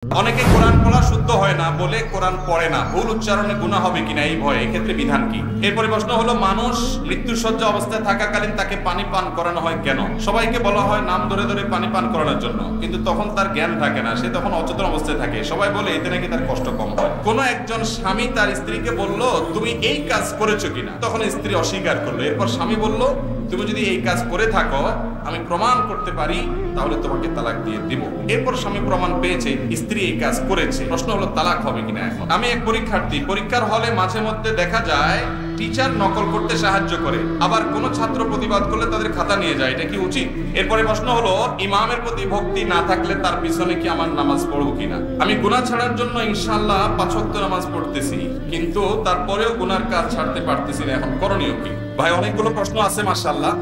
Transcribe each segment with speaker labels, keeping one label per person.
Speaker 1: অনেকে কোরআন পড়া শুদ্ধ হয় না বলে কোরআন পড়ে না, ভুল উচ্চারণে গুনাহ হবে কিনা এই ভয়ে, এক্ষেত্রে বিধান কি? এরপরে প্রশ্ন হলো, মানুষ মৃত্যুসজ্জা অবস্থায় থাকাকালীন তাকে পানি পান করানো হয় কেন? সবাইকে বলা হয় নাম ধরে ধরে পানি পান করানোর জন্য, কিন্তু তখন তার জ্ঞান থাকে না, সে তখন অচেতন অবস্থায় থাকে। সবাই বলে এতে নাকি তার কষ্ট কম হয়। কোন একজন স্বামী তার স্ত্রীকে বলল, তুমি এই কাজ করেছো কিনা? তখন স্ত্রী অস্বীকার করলো। এরপর স্বামী বলল, তুমি যদি এই কাজ করে থাকো, আমি প্রমাণ করতে পারি, তাহলে তোমাকে তালাক দিয়ে দিব। এরপর স্বামী প্রমাণ পেয়েছে স্ত্রী এই কাজ করেছে। প্রশ্ন হলো তালাক হবে কিনা এখন? আমি এক পরীক্ষার্থী, পরীক্ষার হলে মাঝে মধ্যে দেখা যায় টিচার নকল করতে সাহায্য করে, আবার কোন ছাত্র প্রতিবাদ করলে তাদের খাতা নিয়ে যায়, এটা কি উচিত? এরপরে প্রশ্ন হলো, ইমামের প্রতি ভক্তি না থাকলে তার পিছনে কি আমার নামাজ পড়বো কিনা? আমি গুনাহ ছাড়ার জন্য ইনশাআল্লাহ 5 ওয়াক্ত নামাজ পড়তেছি, কিন্তু তারপরেও গুনার কাজ ছাড়তে পারতেছি না, এখন করণীয় কি? ভাই, অনেকগুলো প্রশ্ন আছে মাশাআল্লাহ,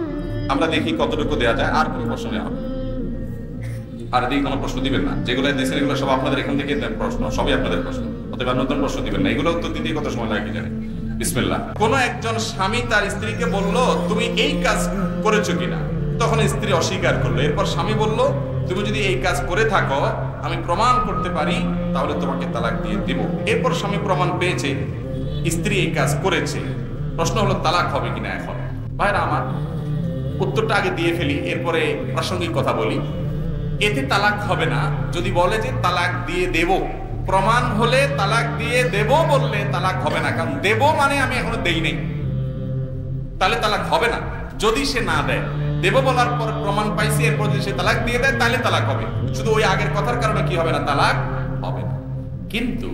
Speaker 1: আমরা দেখি কতটুকু দেয়া যায়। আর কোন প্রশ্ন নেই? আর এদিকে কোনো প্রশ্ন দিবেন না, যেগুলো দিয়েছেন এগুলো সব আপনাদের এখান থেকে প্রশ্ন, সবই আপনাদের প্রশ্ন, অথবা নতুন প্রশ্ন দিবেন না, এগুলো উত্তর দিতে কত সময় লাগে জানেন? বিসমিল্লাহ। কোন একজন স্বামী তার স্ত্রীকে বলল, তুমি এই কাজ করেছো কিনা? তখন স্ত্রী অস্বীকার করলো। এরপর স্বামী বলল, তুমি যদি এই কাজ করে থাকো, আমি প্রমাণ করতে পারি, তাহলে তোমাকে তালাক দিয়ে দিব। এরপর স্বামী প্রমাণ পেয়েছে স্ত্রী এই কাজ করেছে। প্রশ্ন হলো তালাক হবে কিনা এখন? ভাইরা আমার, উত্তরটা আগে দিয়ে ফেলি, এরপরে প্রাসঙ্গিক কথা বলি। এতে তালাক হবে না। যদি বলে যে তালাক দিয়ে দেব, প্রমাণ হলে তালাক দিয়ে দেব বললে তালাক হবে না, কারণ দেব মানে আমি এখনো দেই নেই, তাহলে তালাক হবে না। যদি সে না দেয়, দেব বলার পর প্রমাণ পাইছি, এরপর যদি সে তালাক দিয়ে দেয়, তাহলে তালাক হবে। শুধু ওই আগের কথার কারণে কি হবে না? তালাক হবে না। কিন্তু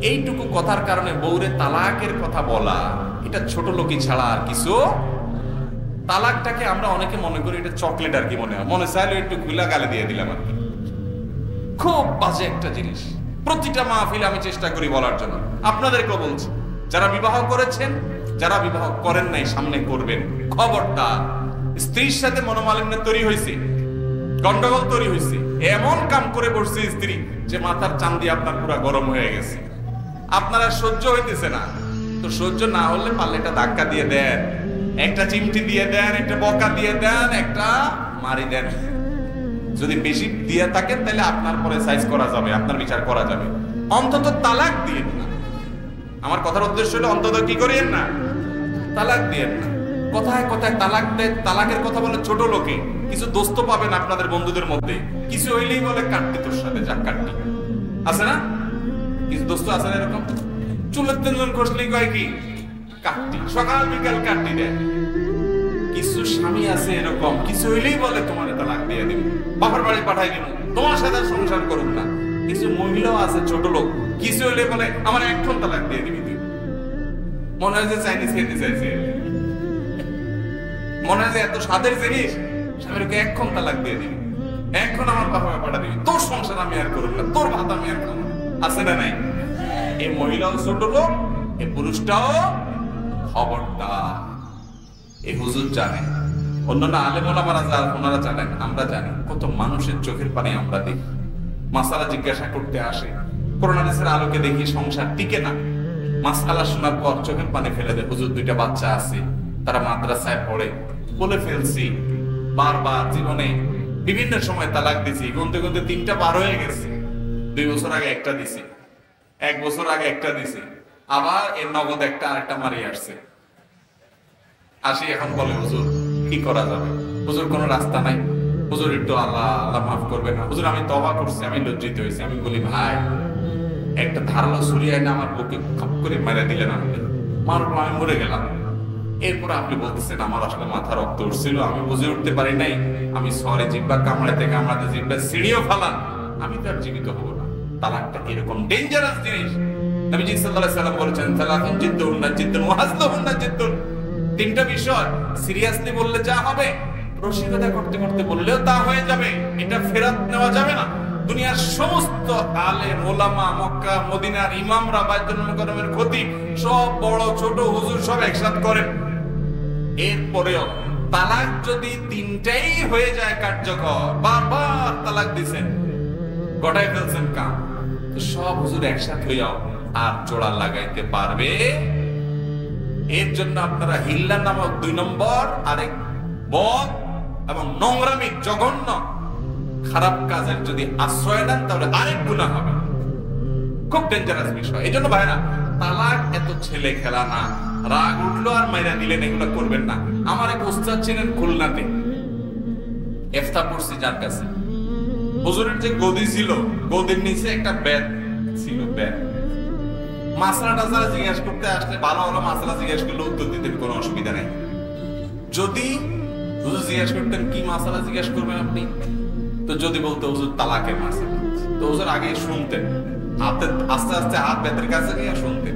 Speaker 1: এইটুকু কথার কারণে বউরে তালাকের কথা বলা, এটা ছোট লোকই ছাড়া আর কিছু। তালাকটাকে আমরা অনেকে মনে করি এটা চকলেট আর কি, মনে চাইলে একটু গুলা গালে দিয়ে দিলাম আর কি। খুব বাজে একটা জিনিস। প্রতিটা মাহফিলে আমি চেষ্টা করি বলার জন্য, আপনাদেরকেও বলছি, যারা বিবাহ করেছেন, যারা বিবাহ করেন নাই, সামনে করবেন, খবরদার। স্ত্রীর সাথে মনোমালিন্য তৈরি হয়েছে, গন্ডগোল তৈরি হয়েছে, এমন কাম করে বসছে স্ত্রী যে মাথার চান্দি আপনার পুরো গরম হয়ে গেছে, আপনারা সহ্য হইতেছে না। তো সহ্য না হলে পারলে একটা ধাক্কা দিয়ে দেন, একটা চিমটি দিয়ে দেন, একটা বকা দিয়ে দেন, একটা মারি দেন। যদি বেশি দিয়ে থাকেন তাহলে আপনার পরে সাইজ করা যাবে, আপনার বিচার করা যাবে। অন্তত তালাক দিয়ে না। আমার কথার উদ্দেশ্য হলো অন্তত কি করেন না, তালাক দিয়ে না। কথায় কথায় তালাক দেয়, তালাকের কথা বলে ছোট লোকে। কিছু দোস্ত পাবেন আপনাদের বন্ধুদের মধ্যে, কিছু হইলেই বলে কাটতি তোর সাথে, যা কাটতি আছে না, কিছু দোস্ত আছে না এরকম, চুলের তেল খসলেই কয় কি কাটতি, সকাল বিকাল কাটতি দেয়। কিছু স্বামী আছে এরকম, কিছু হইলেই বলে তোমার তালাক দিয়ে দিব, বাবার বাড়ি পাঠাই দিব, তোমার সাথে সংসার করুক না। কিছু মহিলাও আছে ছোট লোক, কিছু হইলে বলে আমার এখন তালাক দিয়ে দিবি তুই। মনে হয় যে চাইনিজ খেতে চাইছে, মনে হয় যে এত স্বাদের জিনিস, স্বামীকে এখন তালাক দিয়ে দিবি, এখন আমার বাবা পাঠা দিবি, তোর সংসার আমি আর করুক না, তোর ভাত আমি আর খাবো না। আছে না নাই? এই মহিলাও ছোট লোক, এই পুরুষটাও খবরদার। এই হুজুর জানেন, অন্যান্য আলেম ওলামারা ওনারা জানেন, আমরা জানি কত মানুষের চোখের পানি আমরা দেখি, মাসালা জিজ্ঞাসা করতে আসে, কোরআন হাদিসের আলোকে দেখি সংসার টিকে না। মাসালা শোনার পর চোখের পানি ফেলে দেয়, হুজুর 2টা বাচ্চা আছে, তারা মাদ্রাসায় পড়ে, বলে ফেলছি বারবার জীবনে বিভিন্ন সময় তালাক দিছি, গুনতে গুনতে 3টা পার হয়ে গেছে। 2 বছর আগে একটা দিছি, 1 বছর আগে একটা দিছি, আবার এর নগদ একটা আরেকটা মারি আসছে। আসি এখন বলে হুজুর কি করা যাবে? হুজুর কোনো রাস্তা নাই, হুজুর একটু আল্লাহ আল্লাহ মাফ করবে না হুজুর, আমি তওবা করছি, আমি লজ্জিত হয়েছি। আমি বলি ভাই, একটা ধারালো ছুরি এনে আমার বুকে খাপ করে মেরে দিলেন, আপনি মারলো, আমি মরে গেলাম। এরপর আপনি বলতেছেন আমার আসলে মাথা রক্ত উঠছিল, আমি বুঝে উঠতে পারি নাই, আমি সরে জিব্বা কামড়াতে কামড়াতে জিব্বা ছিঁড়িও ফেলাম, আমি তো আর জীবিত হবো না। তালাকটা এরকম ডেঞ্জারাস জিনিস। নবীজি সাল্লাল্লাহু আলাইহি সাল্লাম বলেছেন, সালাতুন জিদ্দুন জিদ্দুন ওয়া হাজলুন জিদ্দুন। 3টা বিষয় সিরিয়াসলি বললে যা হবে, রসিকতা করতে করতে বললেও তা হয়ে যাবে, এটা ফেরত নেওয়া যাবে না। দুনিয়ার সমস্ত আলেম ওলামা, মক্কা মদিনার ইমামরা, বাইতুল মুকাররমের খতিব, সব বড় ছোট হুজুর সব একসাথে করেন। এরপরেও তালাক যদি 3টাই হয়ে যায় কার্যকর, বারবার তালাক দিবেন, গটাই ফেলছেন কাম, তো সব হুজুর একসাথে হইয়াও আর জোড়া লাগাইতে পারবে? এর জন্য আপনারা হিল্লা নামক 2 নম্বর আরেক বদ এবং নোংরামি জঘন্য খারাপ কাজের যদি আশ্রয় নেন তাহলে আরেক গুনাহ হবে। খুব ডেঞ্জারাস বিষয়। এই জন্য ভাইরা, তালাক এত ছেলে খেলা না। রাগ উঠলো আর মাইরা দিলেন, এগুলো করবেন না। আমার এক ওস্তাদ ছিলেন খুলনাতে, ইফতা পড়ছি যার কাছে, হুজুরের যে গদি ছিল, গদির নিচে একটা বেদ ছিল, বেদ। মাসলা টাসলা জিজ্ঞেস করতে আসলে ভালো হলো, মাসলা জিজ্ঞেস করলে উত্তর দিতেন, কোনো অসুবিধা নেই। যদি হুজুর জিজ্ঞেস করতেন কি মাসলা জিজ্ঞেস করবেন আপনি, তো যদি বলতো হুজুর তালাকের মাসলা, তো হুজুর আগে শুনতেন, হাতে আস্তে আস্তে হাত বেতের কাছে নিয়ে শুনতেন।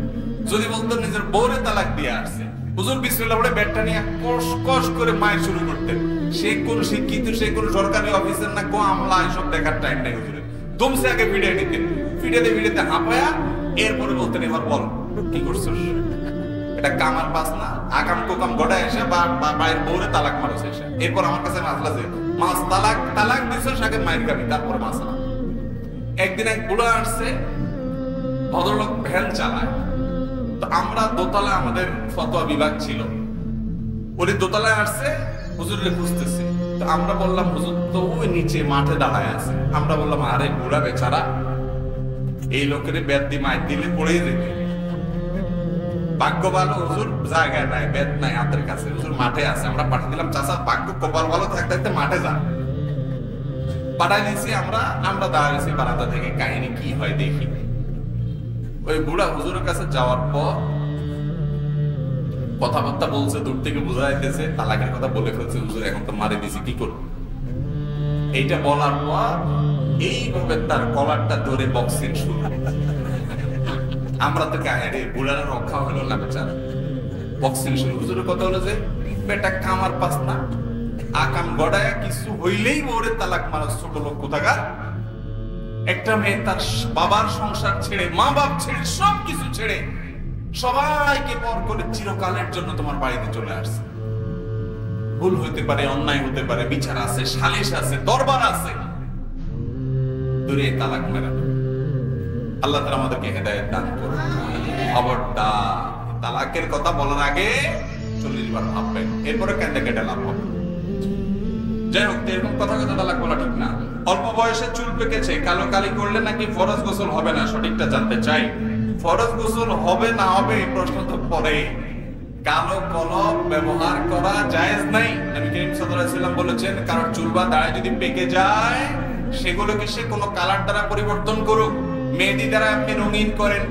Speaker 1: যদি বলতো নিজের বউরে তালাক দিয়ে আসছে, হুজুর বিসমিল্লাহ বলে ব্যাটটা নিয়ে কস কস করে মায়ের শুরু করতেন। সে কোন শিক্ষিত, সে কোন সরকারি অফিসার না, কোন আমলা, এসব দেখার টাইম নাই হুজুরের। দমসে আগে ভিডিও নিতেন, ভিডিওতে হাঁপায়া এরপরে বলতেন এবার বল কি করছিস, এটা কামার পাস না, আকাম কোকাম গড়ায় এসে বা মায়ের বউরে তালাক মারছে এসে। এরপর আমার কাছে মাসলা যে মাস তালাক দিছিস, আগে মায়ের গাবি, তারপর মাসলা। একদিন এক বুড়া আসছে, ভদ্রলোক ভ্যান চালায়, তো আমরা দোতলা, আমাদের ফতোয়া বিভাগ ছিল, উনি দোতলায় আসছে, হুজুরে খুঁজতেছে। তো আমরা বললাম হুজুর তো ওই নিচে মাঠে দাঁড়ায় আছে। আমরা বললাম আরে বুড়া বেচারা, এই লোকের বেদ দিয়ে মাইর দিলে পড়ে যেতে। ভাগ্য ভালো হুজুর জায়গায় নাই, বেদ নাই হাতের কাছে, হুজুর মাঠে আছে। আমরা পাঠিয়ে দিলাম, চাচা ভাগ্য কপাল ভালো থাকতে মাঠে যান। পাঠাই দিয়েছি আমরা দাঁড়িয়েছি বারান্দা থেকে, কাহিনী কি হয় দেখি। ওই বুড়া হুজুরের কাছে যাওয়ার পর কথাবার্তা বলছে, দূর থেকে বোঝা যাইতেছে তালাকের কথা বলে ফেলছে। হুজুর এখন তো মারে দিছি, কি করব? এইটা বলার পর এইভাবে তার কলারটা ধরে বক্সিং শুরু। আমরা তো কাহিনী বুড়ারা রক্ষা হলো না বেচারা, বক্সিং শুরু। হুজুরের কথা হলো যে বেটা কামার পাস না, আকাম গড়ায় কিছু হইলেই ওরে তালাক মারা, ছোট লোক কোথাকার। একটা মেয়ে তার বাবার সংসার ছেড়ে, মা বাপ ছেড়ে, সবকিছু ছেড়ে সবাইকে পর করে চিরকালের জন্য তোমার বাড়িতে চলে আসছে। ভুল হইতে পারে, অন্যায় হতে পারে, বিচার আছে, সালিশ আছে, দরবার আছে, দূরে তালাক মেরা। আল্লাহ তাআলা আমাদেরকে হেদায়েত দান করুন। খবরদার তালাকের কথা বলার আগে 40 বার ভাববেন, এরপরে কেটে কেটে লাভ হবে। যাই হোক, এরকম কথা তালাক বলা ঠিক না। অল্প বয়সে চুল পেকেছে, কালো কালি করলে নাকি ফরজ গোসল হবে না, সঠিকটা জানতে চাই। ফরজ গোসল হবে না হবে এই প্রশ্ন তো পরে। কালো কলম ব্যবহার করা জায়েজ নাই। নবী করিম সাল্লাল্লাহু আলাইহি ওয়াসাল্লাম বলেছেন, কারণ চুল বা দাড়ি যদি পেকে যায়, সেগুলোকে সে কোনো কালার দ্বারা পরিবর্তন করুক। মেহেদি দ্বারা আপনি রঙিন করেন,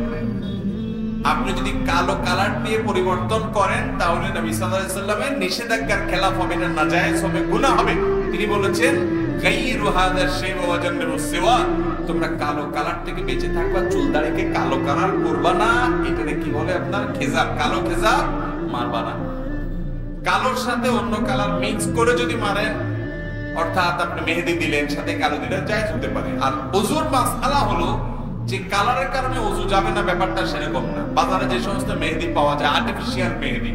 Speaker 1: আপনি যদি কালো কালার দিয়ে পরিবর্তন করেন, তাহলে নবী সাল্লাল্লাহু আলাইহি ওয়াসাল্লামের নিষেধাজ্ঞার খেলাফ হবে, না নাজায়েজ হবে, গুনাহ হবে। তিনি বলেছেন, গায়রু হাযা শাই'উ ওয়া জান্নাবু সিওয়া, তোমরা কালো কালার থেকে বেঁচে থাকবা, চুল দাড়িকে কালো কালার করবা না। এটাকে কি বলে আপনার খেজাব, কালো খেজাব মারবা না। কালোর সাথে অন্য কালার মিক্স করে যদি মারেন, অর্থাৎ আপনি মেহেদি দিলেন সাথে কালো দিলেন, জায়েজ হতে পারে। আর ওযুর মাসআলা হলো যে কালারের কারণে ওযু যাবে না, ব্যাপারটা সেরকম না। বাজারে যে সমস্ত মেহেদি পাওয়া যায়, আর্টিফিশিয়াল মেহেদি,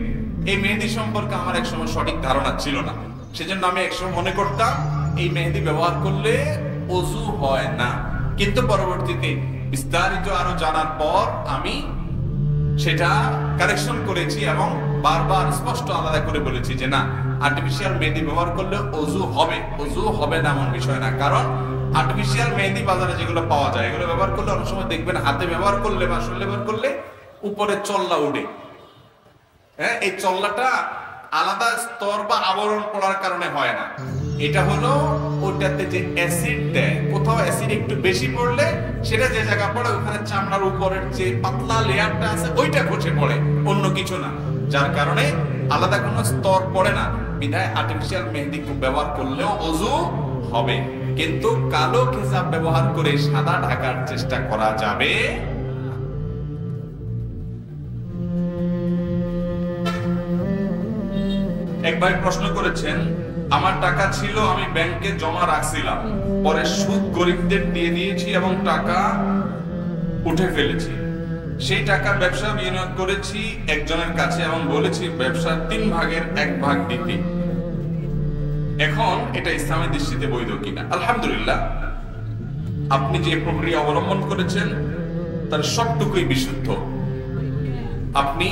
Speaker 1: এই মেহেদি সম্পর্কে আমার একসময় সঠিক ধারণা ছিল না। সেজন্য আমি একসময় মনে করতাম এই মেহেদি ব্যবহার করলে ওযু হয় না। কিন্তু পরবর্তীতে বিস্তারিত আরো জানার পর আমি সেটা কারেকশন করেছি এবং বারবার স্পষ্ট আলাদা করে বলেছি যে না, আর্টিফিশিয়াল মেহেদি ব্যবহার করলে ওযু হবে, ওযু হবে না এমন বিষয় না। কারণ আর্টিফিশিয়াল মেহেদি বাজারে যেগুলো পাওয়া যায়, এগুলো ব্যবহার করলে অনেক সময় দেখবেন হাতে ব্যবহার করলে বা শরীরে ব্যবহার করলে উপরে চল্লা উঠে। হ্যাঁ, এই চল্লাটা আলাদা স্তর বা আবরণ পড়ার কারণে হয় না। এটা হলো ওটাতে যে অ্যাসিড দেয়, কোথাও অ্যাসিড একটু বেশি পড়লে সেটা যে জায়গা পড়ে ওখানে চামড়ার উপরের যে পাতলা লেয়ারটা আছে ওইটা খসে পড়ে, অন্য কিছু না। যার কারণে আলাদা কোনো স্তর পড়ে না। বিধায় আর্টিফিশিয়াল মেহেদি ব্যবহার করলেও ওযু হবে, কিন্তু কালো খেজাব ব্যবহার করে সাদা ঢাকার চেষ্টা করা যাবে। এক ভাই প্রশ্ন করেছেন, আমার টাকা ছিল, আমি ব্যাংকে জমা রাখছিলাম, পরে সুদ গরিবদের দিয়ে দিয়েছি এবং টাকা উঠে ফেলেছি। সেই টাকার ব্যবসা বিনিয়োগ করেছি একজনের কাছে এবং বলেছি ব্যবসার 3 ভাগের 1 ভাগ দিতে। এখন এটা ইসলামের দৃষ্টিতে বৈধ কিনা? আলহামদুলিল্লাহ, আপনি যে প্রক্রিয়া অবলম্বন করেছেন তার সবটুকুই বিশুদ্ধ। আপনি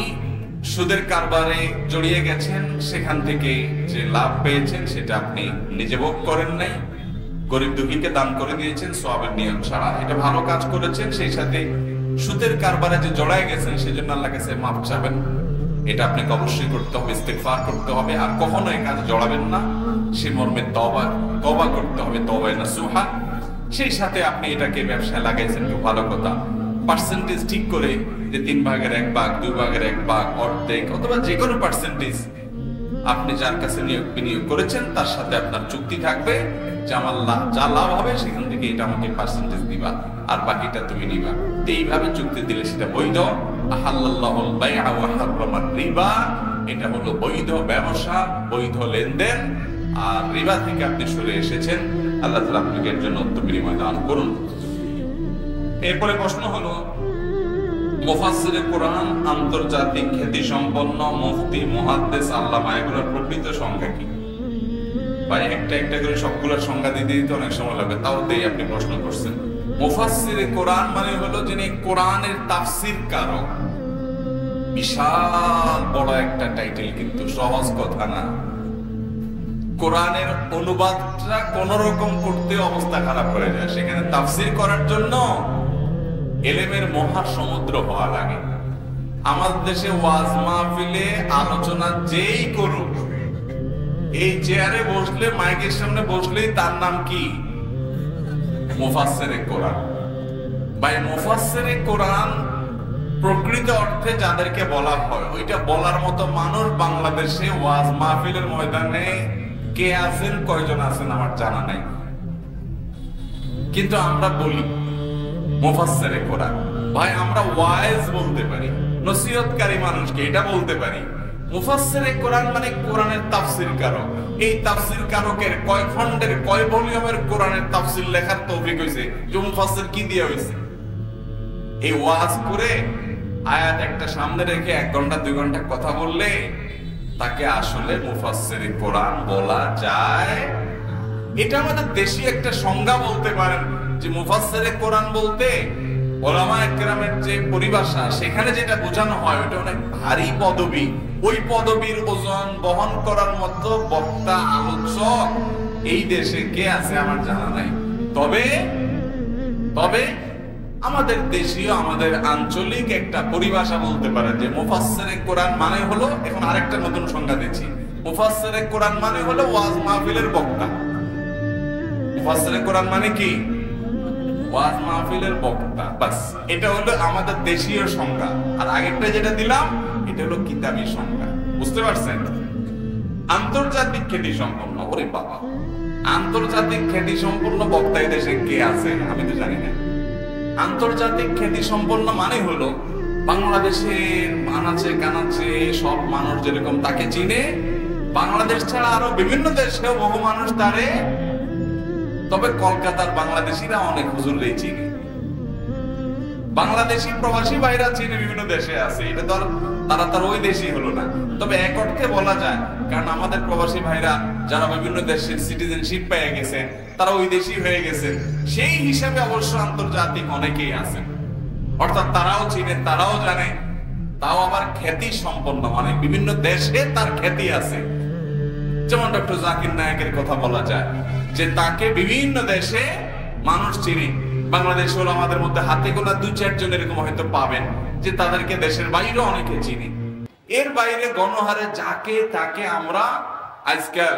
Speaker 1: সুদের কারবারে জড়িয়ে গেছেন, সেখান থেকে যে লাভ পেয়েছেন সেটা আপনি নিজে ভোগ করেন নাই, গরিব দুঃখীকে দান করে দিয়েছেন সওয়াবের নিয়ম ছাড়া, এটা ভালো কাজ করেছেন, সেই সাথে সুদের কারবারে যে জড়ায় গেছেন সেজন্য আল্লাহর কাছে মাফ চাবেন, এটা আপনাকে অবশ্যই করতে হবে, ইস্তেগফার করতে হবে, আর কখনো এই কাজে জড়াবেন না, সে মর্মে তওবা করতে হবে, তওবায়ে নাসুহা। সেই সাথে আপনি এটাকে ব্যবসায় লাগাইছেন, খুব ভালো কথা। পার্সেন্টেজ ঠিক করে যে 3 ভাগের 1 ভাগ, 2 ভাগের 1 ভাগ, অর্ধেক অথবা যে কোনো পার্সেন্টেজ আপনি যার কাছে বিনিয়োগ করেছেন তার সাথে আপনার চুক্তি থাকবে যে আমার যা লাভ হবে সেখান থেকে এটা আমাকে পার্সেন্টেজ দিবা, আর বাকিটা তুমি নিবা। এইভাবে চুক্তি দিলে সেটা বৈধ। আহাল্লাল্লাহুল বাইআ ওয়া হারামার রিবা, এটা হলো বৈধ ব্যবসা, বৈধ লেনদেন। আর রিবা থেকে আপনি সরে এসেছেন, আল্লাহ তাআলা আপনাকে এর জন্য উত্তম বিনিময় দান করুন। এরপরে প্রশ্ন হলো, মুফাসসিরে কোরআন, আন্তর্জাতিক খ্যাতি সম্পন্ন মুফতি, মুহাদ্দিস, আল্লামা, এগুলোর প্রকৃত সংজ্ঞা কি? ভাই একটা করে সবগুলোর সংজ্ঞা দিতে অনেক সময় লাগবে, তাও দেই, আপনি প্রশ্ন করছেন। মুফাসসিরে কোরআন মানে হলো যিনি কোরআনের তাফসীর কারক। বিশাল বড় একটা টাইটেল, কিন্তু সহজ কথা না। কোরআনের অনুবাদটা কোন রকম করতে অবস্থা খারাপ হয়ে যায়, সেখানে তাফসীর করার জন্য এলেমের মহাসমুদ্র হওয়া লাগে। আমাদের দেশে ওয়াজ মাহফিলে আলোচনা যেই করুক, এই চেয়ারে বসলে, মাইকের সামনে বসলেই তার নাম কি? মুফাসসিরে কোরআন। ভাই মুফাসসিরে কোরআন প্রকৃত অর্থে যাদেরকে বলা হয়, ওইটা বলার মতো মানুষ বাংলাদেশে ওয়াজ মাহফিলের ময়দানে কে আছেন, কয়জন আছেন আমার জানা নাই, কিন্তু আমরা বলি মুফাসসিরে কোরআন। ভাই আমরা ওয়াইজ বলতে পারি, নসিহতকারী মানুষকে এটা বলতে পারি। মুফাসসিরে কোরআন মানে কোরআনের তাফসীর কারক। এই তাফসীর কারকের কয় খণ্ডের, কয় ভলিউমের কোরআনের তাফসীর লেখার তৌফিক হইছে, যে মুফাসসির কি দিয়ে হইছে? এই ওয়াজ করে আয়াত একটা সামনে রেখে 1 ঘন্টা 2 ঘন্টা কথা বললে তাকে আসলে মুফাসসিরে কোরআন বলা যায়? এটা আমাদের দেশি একটা সংজ্ঞা বলতে পারেন, যে মুফাসসিরে কোরআন বলতে উলামায়ে কেরামের যে পরিভাষা, সেখানে যেটা বোঝানো হয় ওটা অনেক ভারী পদবী। ওই পদবীর ওজন বহন করার মতো বক্তা, আলোচক এই দেশে কে আছে আমার জানা নাই। তবে আমাদের দেশীয়, আমাদের আঞ্চলিক একটা পরিভাষা বলতে পারেন যে মুফাসসিরে কোরআন মানে হলো, এখন আরেকটা নতুন সংজ্ঞা দিচ্ছি, মুফাসসিরে কোরআন মানে হলো ওয়াজ মাহফিলের বক্তা। মুফাসসিরে কোরআন মানে কি? ওয়াজ মাহফিলের বক্তা, বাস। এটা হলো আমাদের দেশীয় সংজ্ঞা। আর আগেরটা যেটা দিলাম এটা হলো কিতাবী সংজ্ঞা, বুঝতে পারছেন? আন্তর্জাতিক খ্যাতি সম্পন্ন, ওরে বাবা, আন্তর্জাতিক খ্যাতি সম্পন্ন বক্তা এই দেশে কে আছে আমি তো জানি না। আন্তর্জাতিক খ্যাতি সম্পন্ন মানে হলো বাংলাদেশের আনাচে কানাচে সব মানুষ যেরকম তাকে চিনে, বাংলাদেশ ছাড়া আরো বিভিন্ন দেশেও বহু মানুষ তারে, তবে কলকাতার বাংলাদেশিরা অনেক হুজুরই চিনে, বাংলাদেশি প্রবাসী ভাইরা চিনে, বিভিন্ন দেশে আছে, এটা তো তারা তার ওই দেশই হলো না। তবে এক অর্থে বলা যায়, কারণ আমাদের প্রবাসী ভাইরা যারা বিভিন্ন দেশের সিটিজেনশিপ পেয়ে গেছে তারা ওই দেশই হয়ে গেছে, সেই হিসাবে অবশ্য আন্তর্জাতিক অনেকেই আছেন, অর্থাৎ তারাও চিনে, তারাও জানে, তাও আবার খ্যাতি সম্পন্ন, মানে বিভিন্ন দেশে তার খ্যাতি আছে। যেমন ডক্টর জাকির নায়েকের কথা বলা যায় যে তাকে বিভিন্ন দেশে মানুষ চিনে। বাংলাদেশ হলো আমাদের মধ্যে হাতে গোনা 2-4 জন এরকম হয়তো পাবেন যে তাদেরকে দেশের বাইরে অনেকে চিনি। এর বাইরে গণহারে যাকে তাকে আমরা আজকাল,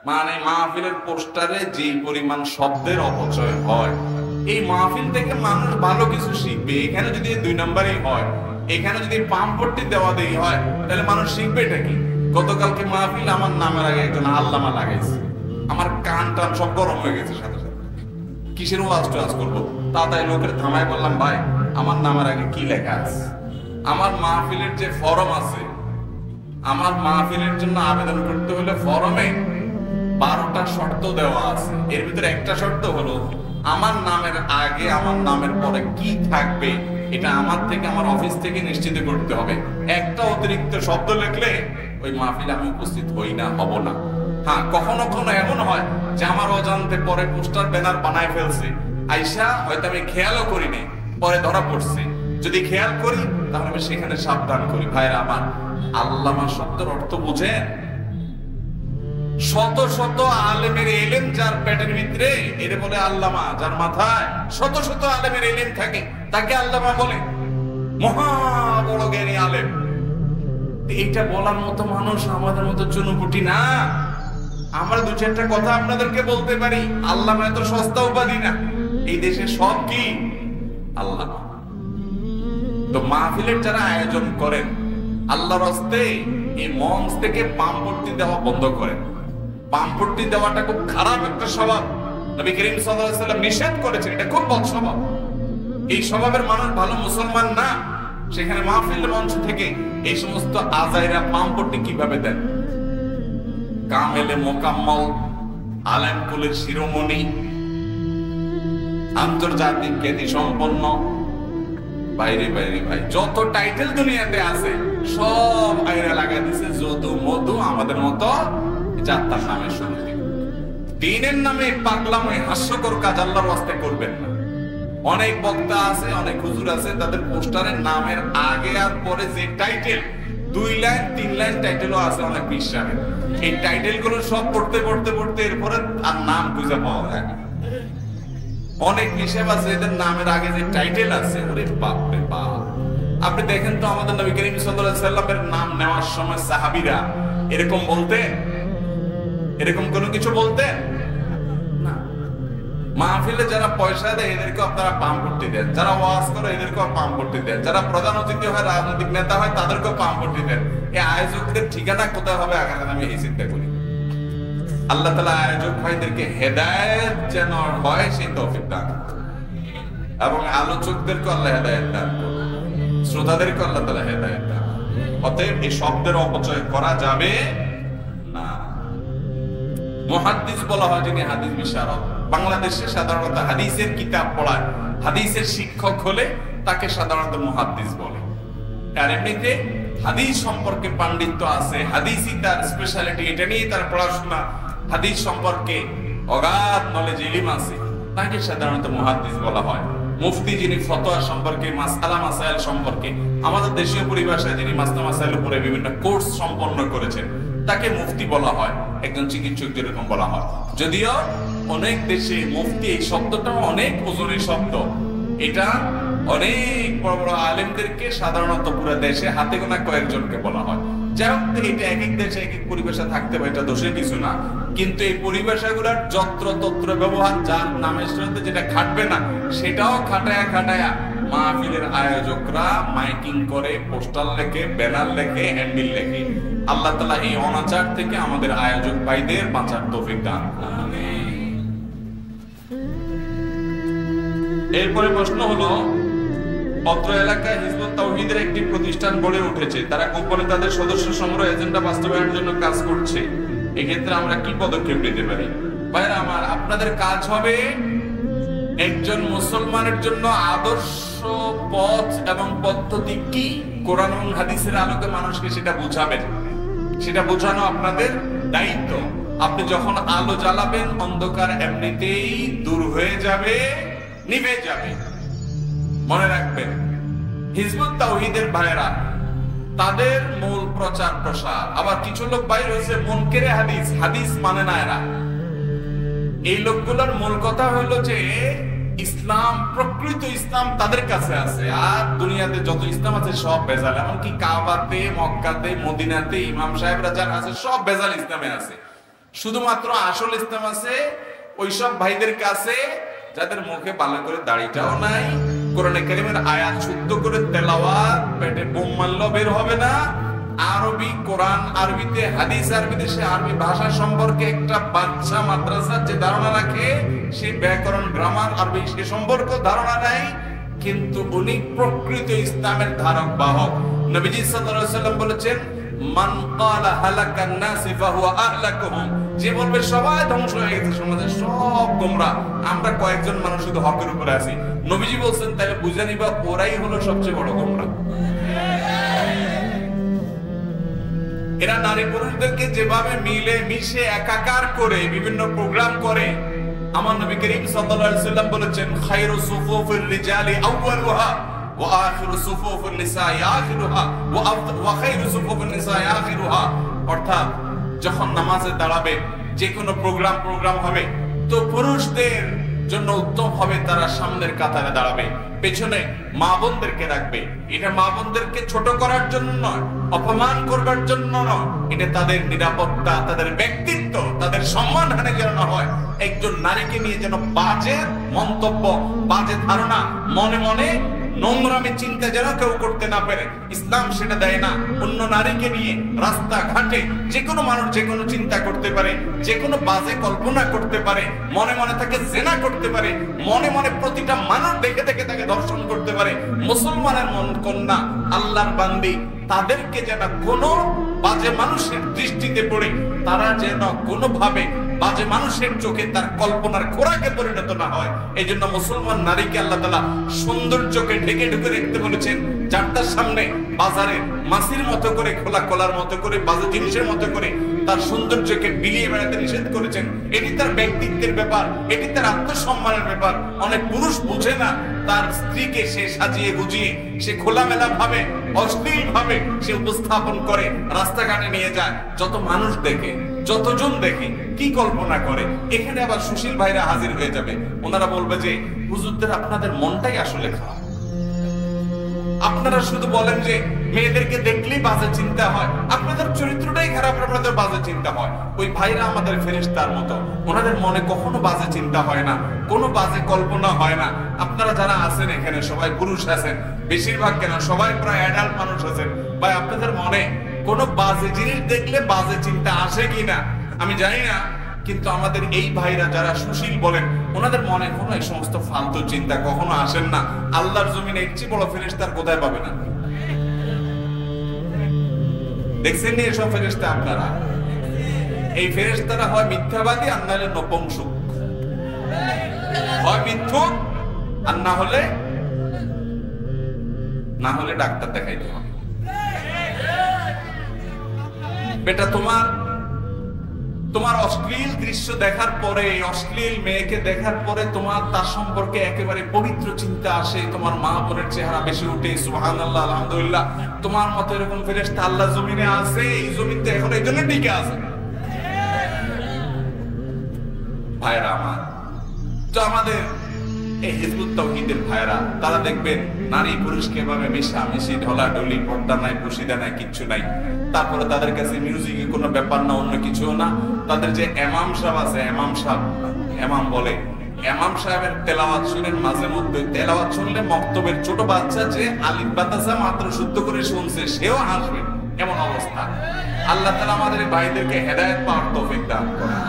Speaker 1: মানে মাহফিলের পোস্টারে যে পরিমাণ শব্দের অপচয় হয়, এই মাহফিল থেকে মানুষ ভালো কিছু শিখবে। এখানে যদি 2 নম্বরই হয়, এখানে যদি পাম্পট্টি দেওয়া দেই হয়, তাহলে মানুষ শিখবে এটা কি? গতকালকে মাহফিল আমার নামের আগে একজন আল্লামা লাগাইছে, আমার কান টান সব গরম হয়ে গেছে সাথে সাথে। কিসের ওয়াজ টোয়াজ করবো? তাই লোকের থামায় বললাম, ভাই আমার নামের আগে কি লেখা আছে? আমার মাহফিলের যে ফরম আছে, আমার মাহফিলের জন্য আবেদন করতে হলে ফরমে 12টা শর্ত দেওয়া আছে। এর ভিতরে একটা শর্ত হলো আমার নামের আগে, আমার নামের পরে কি থাকবে এটা আমার থেকে, আমার অফিস থেকে নিশ্চিত করতে হবে। একটা অতিরিক্ত শব্দ লিখলে ওই মাহফিলে আমি উপস্থিত হই না, হব না। হ্যাঁ, কখনো কখনো এমন হয় যে আমার অজান্তে পরে পোস্টার ব্যানার বানায় ফেলছে, আইসা হয়তো আমি খেয়ালও করিনি, পরে ধরা পড়ছে। যদি খেয়াল করি তাহলে আমি সেখানে সাবধান করি। ভাইরা আমার, আল্লামা শব্দের অর্থ বুঝেন? শত শত আলেমের ইলম যার পেটের ভিতরে, এর বলে আল্লামা। যার মাথায় শত শত আলেমের ইলম থাকে তাকে আল্লামা বলে, মহা বড় জ্ঞানী আলেম। এইটা বলার মতো মানুষ আমাদের মতো চুনুপুটি না। আমরা দু চারটা কথা আপনাদেরকে বলতে পারি, আল্লামা এত সস্তা উপাধি না। এই দেশে সব কি আল্লাহ। তো মাহফিলের যারা আয়োজন করেন, আল্লাহর হস্তে এই মঞ্চ থেকে পাম্পট্টি দেওয়া বন্ধ করেন। পাম্পট্টি দেওয়াটা খুব খারাপ একটা স্বভাব। নবী করিম সাল্লাল্লাহু আলাইহি ওয়াসাল্লাম নিষেধ করেছেন, এটা খুব বদ স্বভাব। এই স্বভাবের মানুষ ভালো মুসলমান না। সেখানে মাহফিল মঞ্চ থেকে এই সমস্ত আজাইরা পাম্পট্টি কিভাবে দেন? কামেলে মোকাম্মল, আলেম কুলের শিরোমণি, আন্তর্জাতিক খ্যাতি সম্পন্ন, বাইরে বাইরে ভাই যত টাইটেল দুনিয়াতে আছে সব আইরা লাগা দিছে যদু মধু আমাদের মতো যাত্রার নামে শুনতে। দিনের নামে পাগলামে হাস্যকর কাজ আল্লাহর ওয়াস্তে করবেন না। অনেক বক্তা আছে, অনেক হুজুর আছে, তাদের পোস্টারের নামের আগে আর পরে যে টাইটেল 2 লাইন 3 লাইন টাইটেলও আছে অনেক বিশ্বাসের। এই টাইটেল গুলো সব পড়তে পড়তে পড়তে এরপরে আর নাম খুঁজে পাওয়া যায় না। অনেক হিসাব আছে এদের নামের আগে যে টাইটেল আছে, ওরে বাপ রে বাপ। আপনি দেখেন তো আমাদের নবী করিম সাল্লাল্লাহু আলাইহি সাল্লামের নাম নেওয়ার সময় সাহাবীরা এরকম বলতেন? এরকম কোনো কিছু বলতেন না। মাহফিলে যারা পয়সা দেয় এদেরকে আপনারা পাম্পট্টি দেন, যারা ওয়াজ করে এদেরকেও পাম্পট্টি দেন, যারা প্রধান অতিথি হয়, রাজনৈতিক নেতা হয়, তাদেরকেও পাম্পট্টি দেন। এই আয়োজকদের ঠিকানা কোথায় হবে আগামী আমি এই চিন্তা করি। আল্লাহ তাআলা আয়োজক ভাইদেরকে হেদায়েত যেন হয় সেই তৌফিক দান এবং আলোচকদেরকে আল্লাহ হেদায়েত দান করুন, শ্রোতাদেরকে আল্লাহ তাআলা হেদায়েত দান। অতএব এই শব্দের অপচয় করা যাবে না। মুহাদ্দিস বলা হয় যিনি হাদিস বিশারদ। বাংলাদেশে সাধারণত হাদিসের কিতাব পড়ায়, হাদিসের শিক্ষক হলে তাকে সাধারণত মুহাদ্দিস বলে। আর এমনিতে হাদিস সম্পর্কে পাণ্ডিত্য আছে, হাদিসই তার স্পেশালিটি, এটা নিয়ে তার পড়াশোনা, হাদিস সম্পর্কে অগাধ নলেজ ইলম আছে, তাকে সাধারণত মুহাদ্দিস বলা হয়। মুফতি যিনি ফতোয়া সম্পর্কে, মাসআলা মাসাইল সম্পর্কে, আমাদের দেশীয় পরিভাষায় যিনি মাসআলা মাসাইলের উপরে বিভিন্ন কোর্স সম্পন্ন করেছেন, তাকে মুফতি বলা হয়। একজন চিকিৎসক যেরকম বলা হয়। যদিও অনেক দেশে মুফতি এই শব্দটা অনেক ওজনের শব্দ। এটা অনেক বড় বড় আলেমদেরকে সাধারণত পুরো দেশে হাতে গোনা কয়েকজনকে বলা হয়। যাই হোক, এটা এক এক দেশে এক এক পরিভাষা থাকতে পারে, এটা দোষের কিছু না। কিন্তু এই পরিভাষাগুলোর যত্র তত্র ব্যবহার, যার নামের সাথে যেটা খাটবে না সেটাও খাটায়া খাটায়া মাহফিলের আয়োজকরা মাইকিং করে, পোস্টার লেখে, ব্যানার লেখে, হ্যান্ডবিল লেখে। আল্লাহ তাআলা এই অনাচার থেকে আমাদের আয়োজক ভাইদের বাঁচার তৌফিক দান করুন। এরপরে প্রশ্ন হলো, অত্র এলাকায় হিজবুত তাওহীদের একটি প্রতিষ্ঠান গড়ে উঠেছে, তারা গোপনে তাদের সদস্য সংগ্রহ এজেন্ডা বাস্তবায়নের জন্য কাজ করছে, এক্ষেত্রে আমরা কি পদক্ষেপ নিতে পারি? ভাইরা আমার, আপনাদের কাজ হবে একজন মুসলমানের জন্য আদর্শ পথ এবং পদ্ধতি কি, কোরআন এবং হাদিসের আলোকে মানুষকে সেটা বুঝাবেন। সেটা বোঝানো আপনাদের দায়িত্ব। আপনি যখন আলো জ্বালাবেন, অন্ধকার এমনিতেই দূর হয়ে যাবে, নিভে যাবে। মনে রাখবেন, হিজবুত তাওহীদের ভাইরা তাদের মূল প্রচার প্রসার, আবার কিছু লোক বাইরে হয়েছে মুনকেরে হাদিস, হাদিস মানে না এরা। এই লোকগুলোর মূল কথা হলো যে ইসলাম, প্রকৃত ইসলাম তাদের কাছে আছে, আর দুনিয়াতে যত ইসলাম আছে সব ভেজাল। এমনকি কাবাতে, মক্কাতে, মদিনাতে ইমাম সাহেবরা যারা আছে সব ভেজাল ইসলামে আছে। শুধুমাত্র আসল ইসলাম আছে ওইসব ভাইদের কাছে যাদের মুখে ভালো করে দাড়িটাও নাই, কোরআনে কারীমের আয়াত শুদ্ধ করে তেলাওয়াত, পেটে বোম মারলেও বের হবে না, আরবি কোরআন আরবিতে, হাদিস আরবিতে, সে আরবি ভাষা সম্পর্কে একটা বাচ্চা মাদ্রাসার যে ধারণা রাখে, সে ব্যাকরণ, গ্রামার, আরবি সে সম্পর্কে ধারণা নাই, কিন্তু উনি প্রকৃত ইসলামের ধারক বাহক। নবীজি সাল্লাল্লাহু আলাইহি ওয়াসাল্লাম বলেছেন, মান ক্বালা হালাকান নাস ফাহুয়া আহলাকুহুম, যে বলবে সবাই ধ্বংস হয়ে গেছে, সমাজে সব গোমরাহ, আমরা কয়েকজন মানুষ শুধু হকের উপরে আছি, নবীজি বলছেন তাহলে বুঝে নিবা ওরাই হলো সবচেয়ে বড় গোমরাহ। এরা নারী পুরুষদেরকে যেভাবে মিলে মিশে একাকার করে বিভিন্ন প্রোগ্রাম করে, আমার নবী করিম সাল্লাল্লাহু আলাইহি ওয়াসাল্লাম বলেছেন, খায়রু সুফুফির রিজালি আউয়ালুহা ওয়া আখিরু সুফুফিন নিসাই আখিরুহা ওয়া খায়রু সুফুফিন নিসাই আখিরুহা। অর্থাৎ যখন নামাজে দাঁড়াবে, যে কোনো প্রোগ্রাম হবে, তো পুরুষদের জন্য উত্তম হবে তারা সামনের কাতারে দাঁড়াবে, পেছনে মা বোনদেরকে রাখবে। এটা মা বোনদেরকে ছোট করার জন্য নয়, অপমান করবার জন্য নয়, এটা তাদের নিরাপত্তা, তাদের ব্যক্তিত্ব, তাদের সম্মানহানি যেন না হয়। একজন নারীকে নিয়ে যেন বাজে মন্তব্য, বাজে ধারণা, মনে মনে নোংরামি চিন্তা যেন কেউ করতে না পারে। ইসলাম সেটা দেয় না। অন্য নারীকে নিয়ে রাস্তাঘাটে যে কোনো মানুষ যে কোনো চিন্তা করতে পারে, যে কোনো বাজে কল্পনা করতে পারে, মনে মনে তাকে জেনা করতে পারে, মনে মনে প্রতিটা মানুষ দেখে দেখে তাকে দর্শন করতে পারে। মুসলমানের মন কন্যা, আল্লাহর বান্দি, তাদেরকে যেন কোনো বাজে মানুষের দৃষ্টিতে পড়ে তারা যেন কোনোভাবে বাজে মানুষের চোখে তার কল্পনার খোরাকে পরিণত না হয়। এই জন্য মুসলমান নারীকে আল্লাহ তাআলা সৌন্দর্যকে ঢেকে ঢুকে রাখতে বলেছেন। যার সামনে বাজারে মাছির মতো করে, খোলা কলার মতো করে, বাজে জিনিসের মতো করে তার সৌন্দর্যকে বিলিয়ে বেড়াতে নিষেধ করেছেন। এটি তার ব্যক্তিত্বের ব্যাপার, এটি তার আত্মসম্মানের ব্যাপার। অনেক পুরুষ বুঝে না, তার স্ত্রীকে সে সাজিয়ে গুজিয়ে, সে খোলামেলা ভাবে, অশ্লীল ভাবে সে উপস্থাপন করে, রাস্তাঘাটে নিয়ে যায়। যত মানুষ দেখে, যতজন দেখে, কি কল্পনা করে। এখানে আবার সুশীল ভাইরা হাজির হয়ে যাবে। ওনারা বলবে যে হুজুরদের আপনাদের মনটাই আসলে খারাপ, আপনারা শুধু বলেন যে মেয়েদেরকে দেখলেই বাজে চিন্তা হয়, আপনাদের চরিত্রটাই খারাপ, আপনাদের বাজে চিন্তা হয়। ওই ভাইরা আমাদের ফেরেশতার মতো, ওনাদের মনে কখনো বাজে চিন্তা হয় না, কোনো বাজে কল্পনা হয় না। আপনারা যারা আছেন এখানে সবাই পুরুষ আছেন, বেশিরভাগ কেন সবাই প্রায় অ্যাডাল্ট মানুষ আছেন। ভাই আপনাদের মনে কোনো বাজে জিনিস দেখলে বাজে চিন্তা আসে কিনা আমি জানি না, কিন্তু আমাদের এই ভাইরা যারা সুশীল বলেন, ওনাদের মনে কোনো এই সমস্ত ফালতু চিন্তা কখনো আসেন না। আল্লাহর জমিনে এর চেয়ে বড় ফেরেশতা কোথায় পাবে না? দেখছেন নি এসব ফেরেশতা আপনারা? এই ফেরেশতারা হয় মিথ্যাবাদী আর না হলে নপুংসক, হয় মিথ্যুক আর না হলে ডাক্তার দেখাইতে হবে। বেটা তোমার অশ্লীল দৃশ্য দেখার পরে, অশ্লীল মেয়েকে দেখার পরে তোমার তার সম্পর্কে একেবারে পবিত্র চিন্তা আসে, তোমার মা বোনের চেহারা বেশি উঠে, সুবহানাল্লাহ, আলহামদুলিল্লাহ। তোমার মতো এরকম ফেরেশতা আল্লাহ জমিনে আছে, এই জমিতে এখন এই জন্য টিকে আছে। ভাইরা আমার, তো আমাদের এই হিজবুত তাওহীদের ভাইরা, তারা দেখবেন নারী পুরুষকে এভাবে মিশামিশি, ঢলাঢলি, পর্দা নাই, পুশিদা নাই, কিচ্ছু নাই। তারপরে তাদের কাছে মিউজিকের কোনো ব্যাপার না, অন্য কিছু না। তাদের যে এমাম সাহেব আছে, এমাম বলে, এমাম সাহেবের তেলাওয়াত শুনেন, মাঝে মধ্যে তেলাওয়াত শুনলে মক্তবের ছোট বাচ্চা যে আলিফ বাতাসা মাত্র শুদ্ধ করে শুনছে সেও হাসবে, এমন অবস্থা। আল্লাহ তাআলা আমাদের ভাইদেরকে হেদায়েত পাওয়ার তৌফিক দান করেন।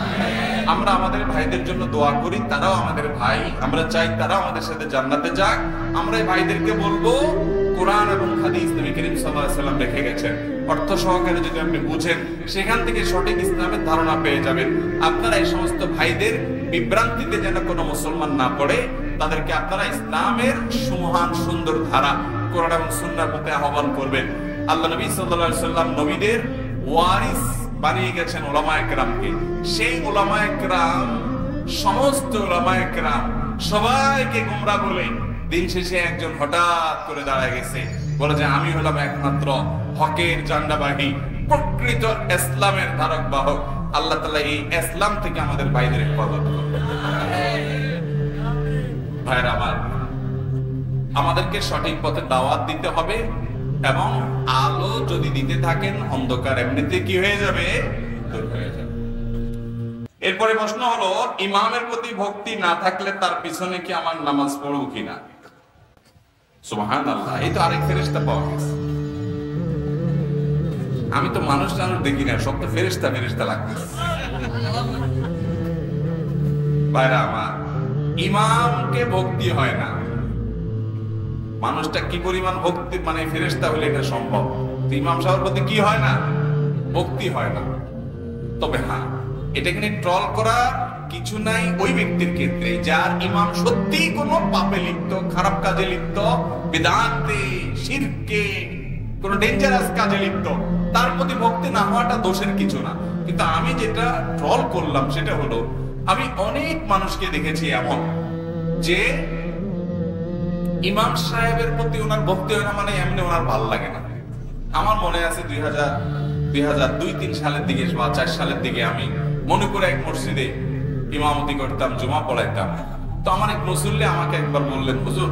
Speaker 1: আমরা আমাদের ভাইদের জন্য দোয়া করি, তারাও আমাদের ভাই, আমরা চাই তারাও আমাদের সাথে জান্নাতে যাক। আমরা এই ভাইদেরকে বলবো, কোরআন এবং হাদিস নবী করিম সাল্লাল্লাহু আলাইহি ওয়াসাল্লাম রেখে গেছেন, অর্থ সহকারে যদি আপনি বুঝেন, সেখান থেকে সঠিক ইসলামের ধারণা পেয়ে যাবেন। আপনারা এই সমস্ত ভাইদের বিভ্রান্তিতে যেন কোনো মুসলমান না পড়ে, তাদেরকে আপনারা ইসলামের সুমহান সুন্দর ধারা কোরআন এবং সুন্নাহর প্রতি আহ্বান করবেন। আল্লাহ নবী সাল্লাল্লাহু আলাইহি ওয়াসাল্লাম নবীদের ওয়ারিস বানিয়ে গেছেন উলামায়ে কেরামকে। সেই উলামায়ে কেরাম, সমস্ত উলামায়ে কেরাম সবাইকে গোমরা বলে দিন শেষে একজন হঠাৎ করে দাঁড়ায় গেছে, বলে যে আমি হলাম একমাত্র হকের জান্ডাবাহী, প্রকৃত ইসলামের ধারক বাহক। আল্লাহ তাআলা এই ইসলাম থেকে আমাদের ভাইদের হেফাজত করবেন। ভাইরা আমার, আমাদেরকে সঠিক পথে দাওয়াত দিতে হবে, এবং আলো যদি দিতে থাকেন, অন্ধকার এমনিতে কি হয়ে যাবে? দূর হয়ে যাবে। এরপরে প্রশ্ন হলো, ইমামের প্রতি ভক্তি না থাকলে তার পিছনে কি আমার নামাজ পড়ব কিনা? সুবহানাল্লাহ, এই তো আরেক ফেরেশতা পাওয়া গেছে। আমি তো মানুষ দেখি না, সব তো ফেরেশতা লাগতেছে। ভাইরা আমার, ইমামকে ভক্তি হয় না। মানুষটা কি পরিমাণ ভক্তি, মানে ফেরেশতা হলে এটা সম্ভব। ইমাম সাহেবের প্রতি কি হয় না? ভক্তি হয় না। তবে হ্যাঁ, এটা এখানে ট্রল করা কিছু নাই ওই ব্যক্তির ক্ষেত্রে যার ইমাম সত্যি কোনো পাপে লিপ্ত, খারাপ কাজে লিপ্ত, বিদআতে, শিরকে, কোনো ডেঞ্জারাস কাজে লিপ্ত, তার প্রতি ভক্তি না হওয়াটা দোষের কিছু না। কিন্তু আমি যেটা ট্রল করলাম সেটা হলো, আমি অনেক মানুষকে দেখেছি এমন যে ইমাম সাহেবের প্রতি ওনার ভক্তি হয় না, মানে এমনি ওনার ভালো লাগে না। আমার মনে আছে 2002-3 সালের দিকে বা 4 সালের দিকে আমি মনে করে এক মসজিদে ইমামতি করতাম, জুমা পড়াইতাম। তো আমার এক মুসল্লি আমাকে একবার বললেন, হুজুর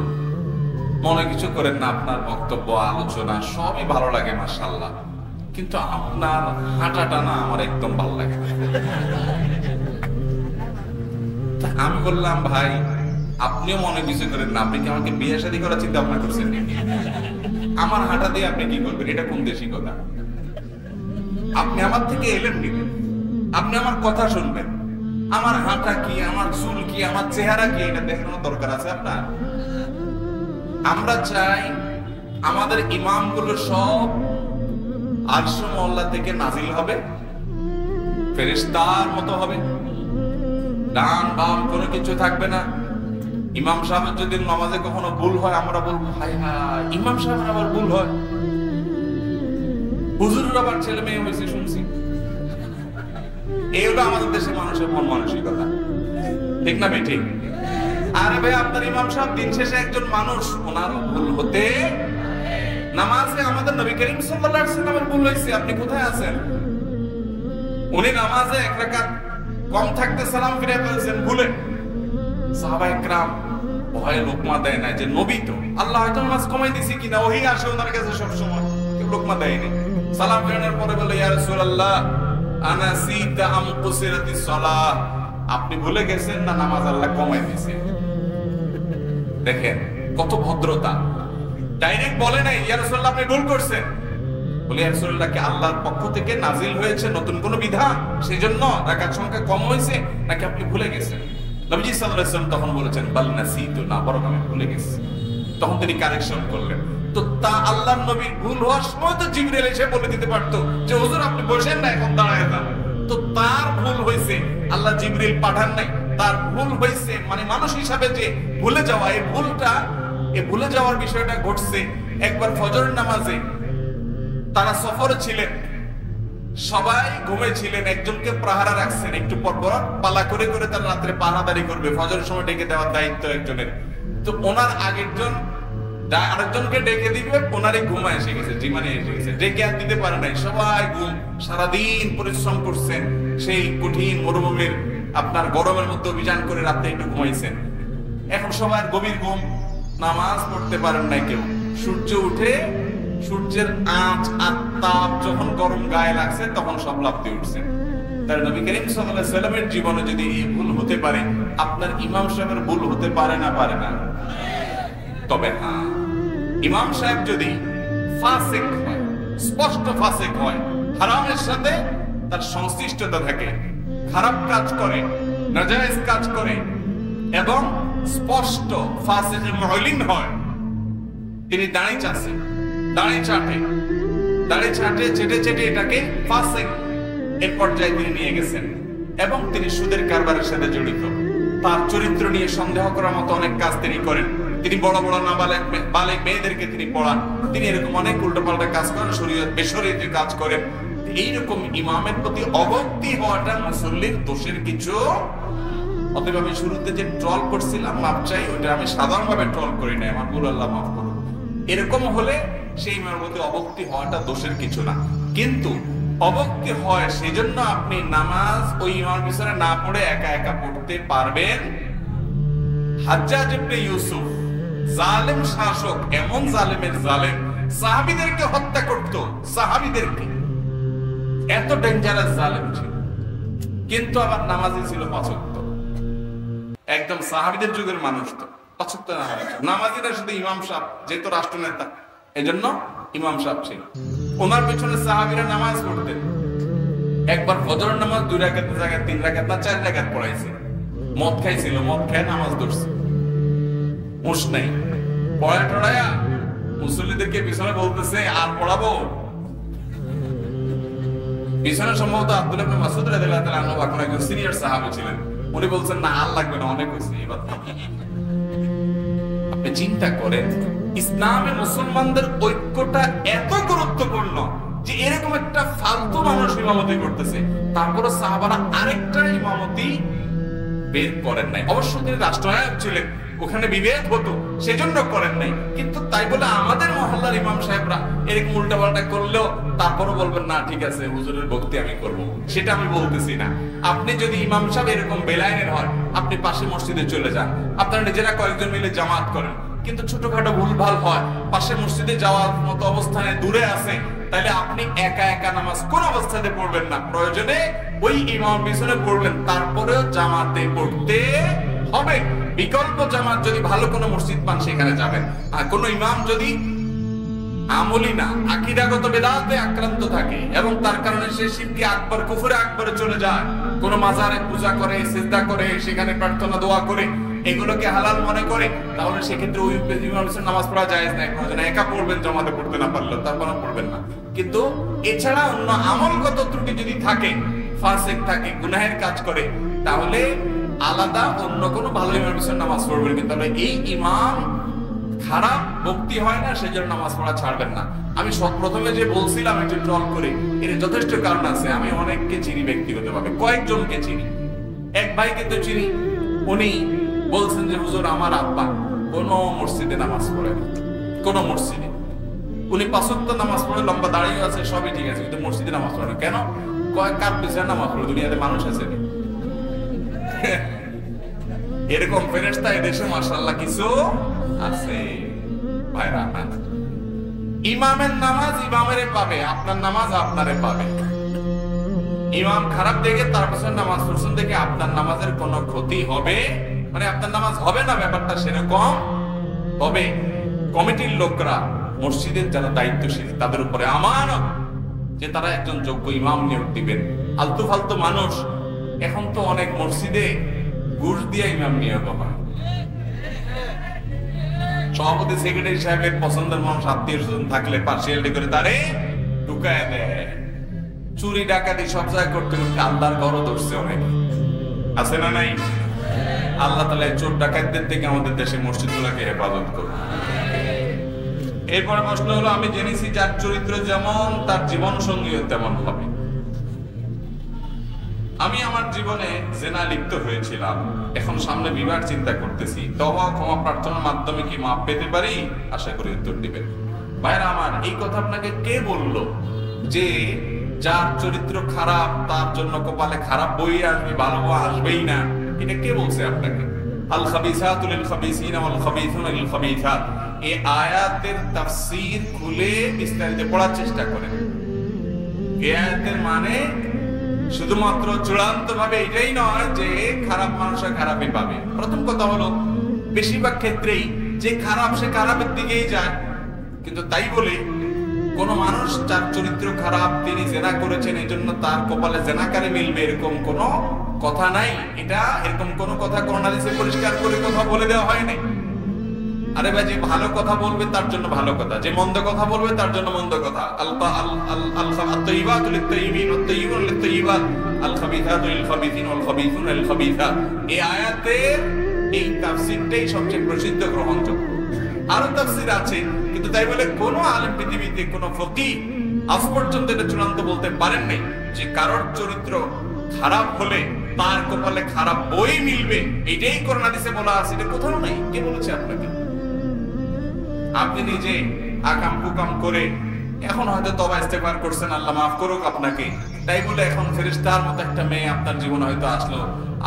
Speaker 1: মনে কিছু করেন না, আপনার বক্তব্য আলোচনা সবই ভালো লাগে মাশাআল্লাহ, কিন্তু আপনার হাঁটাটা না আমার একদম ভালো লাগে না। আমি বললাম, ভাই আপনিও মনে কিছু করেন না, আপনি কি আমাকে বিয়ে শাদী করার চিন্তা ভাবনা করছেন নাকি? আমার হাঁটা দিয়ে আপনি কি করবেন? এটা কোন দেশি কথা? আপনি আমার থেকে এলেন নিবেন, আপনি আমার কথা শুনবেন, আমার হাঁটা কি, আমার চুল কি, আমার চেহারা কি, এটা দেখানোর দরকার আছে আপনার? আমরা চাই আমাদের ইমামগুলো সব আরশ মহল্লা থেকে নাজিল হবে, ফেরেশতার মতো হবে, ডান বাম কোনো কিছু থাকবে না। ইমাম সাহেবের যদি নামাজে কখনো ভুল হয় আমরা বলবো, হায় হায় ইমাম সাহেবের আবার ভুল হয়, হুজুরের আবার ছেলে মেয়ে হয়েছে শুনছি। এই হলো আমাদের দেশের মানুষের মন মানসিকতা, ঠিক না ভাই? ঠিক। আরে ভাই আপনার ইমাম সাহেব দিন শেষে একজন মানুষ, ওনার ভুল হতে নামাজে আমাদের নবী করিম সাল্লাল্লাহু আলাইহি ওয়াসাল্লামের ভুল হয়েছে, আপনি কোথায় আছেন? উনি নামাজে এক রাকাত কম থাকতে সালাম ফিরে ফেলছেন ভুলে, সাহাবায়ে কেরাম ভয়ে লোকমা দেয় না যে নবী তো, আল্লাহ হয়তো নামাজ কমাই দিয়েছে কিনা, ওহী আসে ওনার কাছে সব সময়, কেউ লোকমা দেয়নি। সালাম ফিরানোর পরে বলে, ইয়া রাসূলুল্লাহ আনাসিতা আম কুসিরাতিস সালাহ, আপনি ভুলে গেছেন না নামাজ আল্লাহ কমাই দিয়েছে। দেখেন কত ভদ্রতা, ডাইরেক্ট বলে নাই ইয়া রাসূলুল্লাহ আপনি ভুল করছেন, বলে ইয়া রাসূলুল্লাহ কি আল্লাহর পক্ষ থেকে নাজিল হয়েছে নতুন কোন বিধান, সেজন্য রাকাত সংখ্যা কম হয়েছে, নাকি আপনি ভুলে গেছেন? নবীজি সাল্লাল্লাহু আলাইহি ওয়াসাল্লাম তখন বলেছেন, বাল নাসিতু, না বরং আমি ভুলে গেছি। তখন তিনি কারেকশন করলেন। তো তা আল্লাহর নবীর ভুল হওয়ার সময় তো জিবরিল এসে বলে দিতে পারতো যে হুজুর আপনি বসেন না, এখন দাঁড়ায় যান। তো তার ভুল হয়েছে, আল্লাহ জিবরিল পাঠান নাই, তার ভুল হয়েছে, মানে মানুষ হিসাবে যে ভুলে যাওয়া, এই ভুলটা, এই ভুলে যাওয়ার বিষয়টা ঘটছে একবার ফজরের নামাজে। তারা সফরে ছিলেন, সবাই ঘুমিয়েছিলেন, একজনকে প্রহারা রাখছেন, একটু পর পর পালা করে করে তারা রাত্রে পাহারাদারি করবে, ফজরের সময় ডেকে দেওয়ার দায়িত্ব একজনের। তো ওনার আগের জন আরেকজনকে ডেকে দিবে, ওনারই ঘুমা এসে গেছে, জিমানে এসে গেছে, ডেকে আর দিতে পারে নাই, সবাই ঘুম, সারাদিন পরিশ্রম করছেন, সেই কঠিন মরুভূমির আপনার গরমের মধ্যে অভিযান করে রাতে একটু ঘুমাইছেন। এখন সবার গভীর ঘুম, নামাজ পড়তে পারেন নাই কেউ। সূর্য উঠে, সূর্যের আঁচ আর তাপ যখন গরম গায়ে লাগছে তখন সব লাফতে উঠছেন। তার নবী করিম সাল্লাল্লাহু আলাইহি ওয়াসাল্লামের জীবনে যদি এই ভুল হতে পারে, আপনার ইমাম সাহেবের ভুল হতে পারে না? পারে না। তবে হ্যাঁ, ইমাম সাহেব যদি ফাসিক হয়, স্পষ্ট ফাসিক হয়, হারামের সাথে তার সংশ্লিষ্টতা থাকে, খারাপ কাজ করে, নাজায়েজ কাজ করে এবং স্পষ্ট ফাসিক মুলিন হয়, তিনি দাড়ি চাষে, দাড়ি চাটে চেটে চেটে এটাকে ফাসিক এর পর্যায়ে তিনি নিয়ে গেছেন, এবং তিনি সুদের কারবারের সাথে জড়িত, তার চরিত্র নিয়ে সন্দেহ করার মতো অনেক কাজ তিনি করেন, তিনি বড় বড় নাবালেগ মেয়েদেরকে তিনি পড়ান, তিনি এরকম অনেক উল্টোপাল্টা কাজ করেন, শরীয়ত বেশরীয়তে কাজ করেন। এইরকম ইমামের প্রতি অভক্তি হওয়াটা মুসল্লির দোষের কিছু। অতএব আমি শুরুতে যে ট্রল করছিলাম, মাপ চাই, ওইটা আমি সাধারণভাবে ট্রল করি না, আমার ভুল, আল্লাহ মাফ করুন। এরকম হলে সেই ইমামের প্রতি অভক্তি হওয়াটা দোষের কিছু না, কিন্তু অভক্তি হয় সেজন্য আপনি নামাজ ওই ইমামের পিছনে না পড়ে একা একা পড়তে পারবেন। হাজ্জাজ ইবনে ইউসুফ জালেম শাসক, এমন জালেমের জালেম, সাহাবীদেরকে হত্যা করত, সাহাবীদেরকে, এত ডেঞ্জারাস জালেম ছিল, কিন্তু আবার নামাজি ছিল 5 ওয়াক্ত। একদম সাহাবীদের যুগের মানুষ তো 5 ওয়াক্ত নামাজিরা, শুধু ইমাম সাহেব যেহেতু রাষ্ট্রনেতা, এজন্য ইমাম সাহেব ছিল, ওনার পেছনে সাহাবীরা নামাজ পড়তেন। একবার ফজরের নামাজ 2 রাকাতের জায়গায় 3 রাকাত না 4 রাকাত পড়াইছে। মদ খাইছিল, মদ খেয়ে নামাজ ধরছে, হুঁশ নাই, পড়ায় টড়ায়া মুসল্লিদেরকে পিছনে বলতেছে আর পড়াবো। পিছনে সম্ভবত আব্দুল্লাহ ইবনে মাসউদ রাদিয়াল্লাহু তাআলা আনহু এখন একজন সিনিয়র সাহাবী ছিলেন, উনি বলছেন না আর লাগবে না, অনেক হয়েছে এবার। আপনি চিন্তা করেন, ইসলামে মুসলমানদের ঐক্যটা এত গুরুত্বপূর্ণ যে এরকম একটা ফালতু মানুষ ইমামতি করতেছে, তারপরে সাহাবারা আরেকটা ইমামতি বের করেন নাই। অবশ্য তিনি রাষ্ট্রনায়ক ছিলেন, ওখানে বিভেদ হতো, সেজন্য করেন নাই। কিন্তু তাই বলে আমাদের মহল্লার ইমাম সাহেবরা এরকম উল্টাপাল্টা করলেও তারপরও বলবেন না ঠিক আছে হুজুরের ভক্তি আমি করব, সেটা আমি বলতেছি না। আপনি যদি ইমাম সাহেব এরকম বেলাইনের হয়, আপনি পাশে মসজিদে চলে যান, আপনারা নিজেরা কয়েকজন মিলে জামাত করেন। কিন্তু ছোটখাটো ভুলভাল হয়, পাশে মসজিদে যাওয়ার মতো অবস্থানে দূরে আছে, তাহলে আপনি একা একা নামাজ কোন অবস্থাতে পড়বেন না, প্রয়োজনে ওই ইমাম পিছনে পড়বেন, তারপরেও জামাতে পড়তে হবে। বিকল্প জামাত যদি ভালো কোনো মসজিদ পান সেখানে যাবেন। আর কোন ইমাম যদি আমলি না, আকীদাগত বেদাতে আক্রান্ত থাকে এবং তার কারণে সে শিরকে আকবার, কুফরে আকবরে চলে যায়, কোন মাজারে পূজা করে, সিজদা করে, সেখানে প্রার্থনা দোয়া করে, এগুলোকে হালাল মনে করে, তাহলে সেক্ষেত্রে ওই ইমামের নামাজ পড়া জায়েজ নাই। প্রয়োজনে একা পড়বেন, জামাতে পড়তে না পারলেও তারপরে পড়বেন না। কিন্তু এছাড়া অন্য আমলগত ত্রুটি যদি থাকে, ফাসিক থাকে, গুনাহের কাজ করে, তাহলে আলাদা অন্য কোনো ভালো ইমামের পিছনে নামাজ পড়বেন। কিন্তু এই ইমাম খারাপ ভক্তি হয় না সেজন্য নামাজ পড়া ছাড়বেন না। আমি প্রথমে যে বলছিলাম একটু ট্রল করে, এর যথেষ্ট কারণ আছে। আমি অনেককে চিনি ব্যক্তিগতভাবে, কয়েকজনকে চিনি। এক ভাই কিন্তু চিনি, উনি বলছেন যে হুজুর আমার আব্বা কোন মসজিদে নামাজ পড়ে না, কোন মসজিদে। উনি 5 ওয়াক্ত নামাজ পড়ে, লম্বা দাঁড়িয়ে আছে, সবই ঠিক আছে, কিন্তু মসজিদে নামাজ পড়ে না। কেন? কার পিছনে নামাজ পড়ে? দুনিয়াতে মানুষ আছে এরকম ফেরেশতা এদেশে মাশাআল্লাহ কিছু আছে ভাইরা। ইমামের নামাজ ইমামেরে পাবে, আপনার নামাজ আপনারে পাবে। ইমাম খারাপ দেখে তার পিছনে নামাজ পড়ছেন দেখে আপনার নামাজের কোনো ক্ষতি হবে মানে আপনার নামাজ হবে না, ব্যাপারটা সেরকম। তবে কমিটির লোকরা, মসজিদের যারা দায়িত্বশীল, তাদের উপরে আমানত যে তারা একজন যোগ্য ইমাম নিয়োগ দিবেন। আলতু ফালতু মানুষ, এখন তো অনেক মসজিদে ঘুষ দিয়ে ইমাম নিয়োগ হয়। সভাপতি সেক্রেটারি সাহেবের পছন্দের মানুষ, আত্মীয় স্বজন থাকলে পার্সিয়ালিটি করে তারে ঢুকায় দেয়। চুরি ডাকাতি সব জায়গায় করতে করতে আল্লাহর ঘরও ধরছে অনেক, আছে না নাই? আল্লাহ তাআলা চোর ডাকাতদের থেকে আমাদের দেশে মসজিদগুলোকে হেফাজত করুন। এরপরে প্রশ্ন হলো, আমি জেনেছি যার চরিত্র যেমন তার জীবন সঙ্গীও তেমন হবে। আমি আমার জীবনে জেনা লিপ্ত হয়েছিলাম, এখন সামনে বিবাহ চিন্তা করতেছি, তওবা ক্ষমা প্রার্থনার মাধ্যমে কি মাপ পেতে পারি? আশা করি উত্তর দিবেন। ভাইরা আমার, এই কথা আপনাকে কে বলল যে যার চরিত্র খারাপ তার জন্য কপালে খারাপ বই আসবে, ভালো আসবেই না? এটা কে বলছে আপনাকে? আল খাবিসাতু লিল খাবিসিনা ওয়াল খাবিসুনা লিল খাবিসাত, এই আয়াতের তাফসীর খুলে বিস্তারিত পড়ার চেষ্টা করেন। এই আয়াতের মানে শুধুমাত্র চূড়ান্ত ভাবে এটাই নয় যে খারাপ মানুষরা খারাপই পাবে। প্রথম কথা হলো, বেশিরভাগ ক্ষেত্রেই যে খারাপ সে খারাপের দিকেই যায়। কিন্তু তাই বলে কোন মানুষ যার চরিত্র খারাপ, তিনি জেনা করেছেন এই জন্য তার কপালে জেনাকারে মিলবে, এরকম কোন কথা নাই। এটা এরকম কোন কথা কোরআন হাদিসে পরিষ্কার করে কথা বলে দেওয়া হয়নি। আরে ভাই, যে ভালো কথা বলবে তার জন্য ভালো কথা, যে মন্দ কথা বলবে তার জন্য মন্দ কথা। এই আয়াতের এই তাফসীরটাই সবচেয়ে প্রসিদ্ধ, গ্রহণযোগ্য। আরো তাফসীর আছে, কিন্তু তাই বলে কোন আলেম পৃথিবীতে, কোন ফকিহ আজ পর্যন্ত এটা চূড়ান্ত বলতে পারেন নাই যে কারোর চরিত্র খারাপ হলে তার কপালে খারাপ বই মিলবে। এটাই কোরআন হাদিসে বলা আছে, এটা কোথাও নাই। কে বলেছে আপনাকে? আপনি নিজে আকাম কুকাম করে এখন হয়তো তওবা ইস্তেগফার করছেন, আল্লাহ মাফ করুক আপনাকে, তাই বলে এখন ফেরেশতার মতো একটা মেয়ে আপনার জীবনে হয়তো আসলো,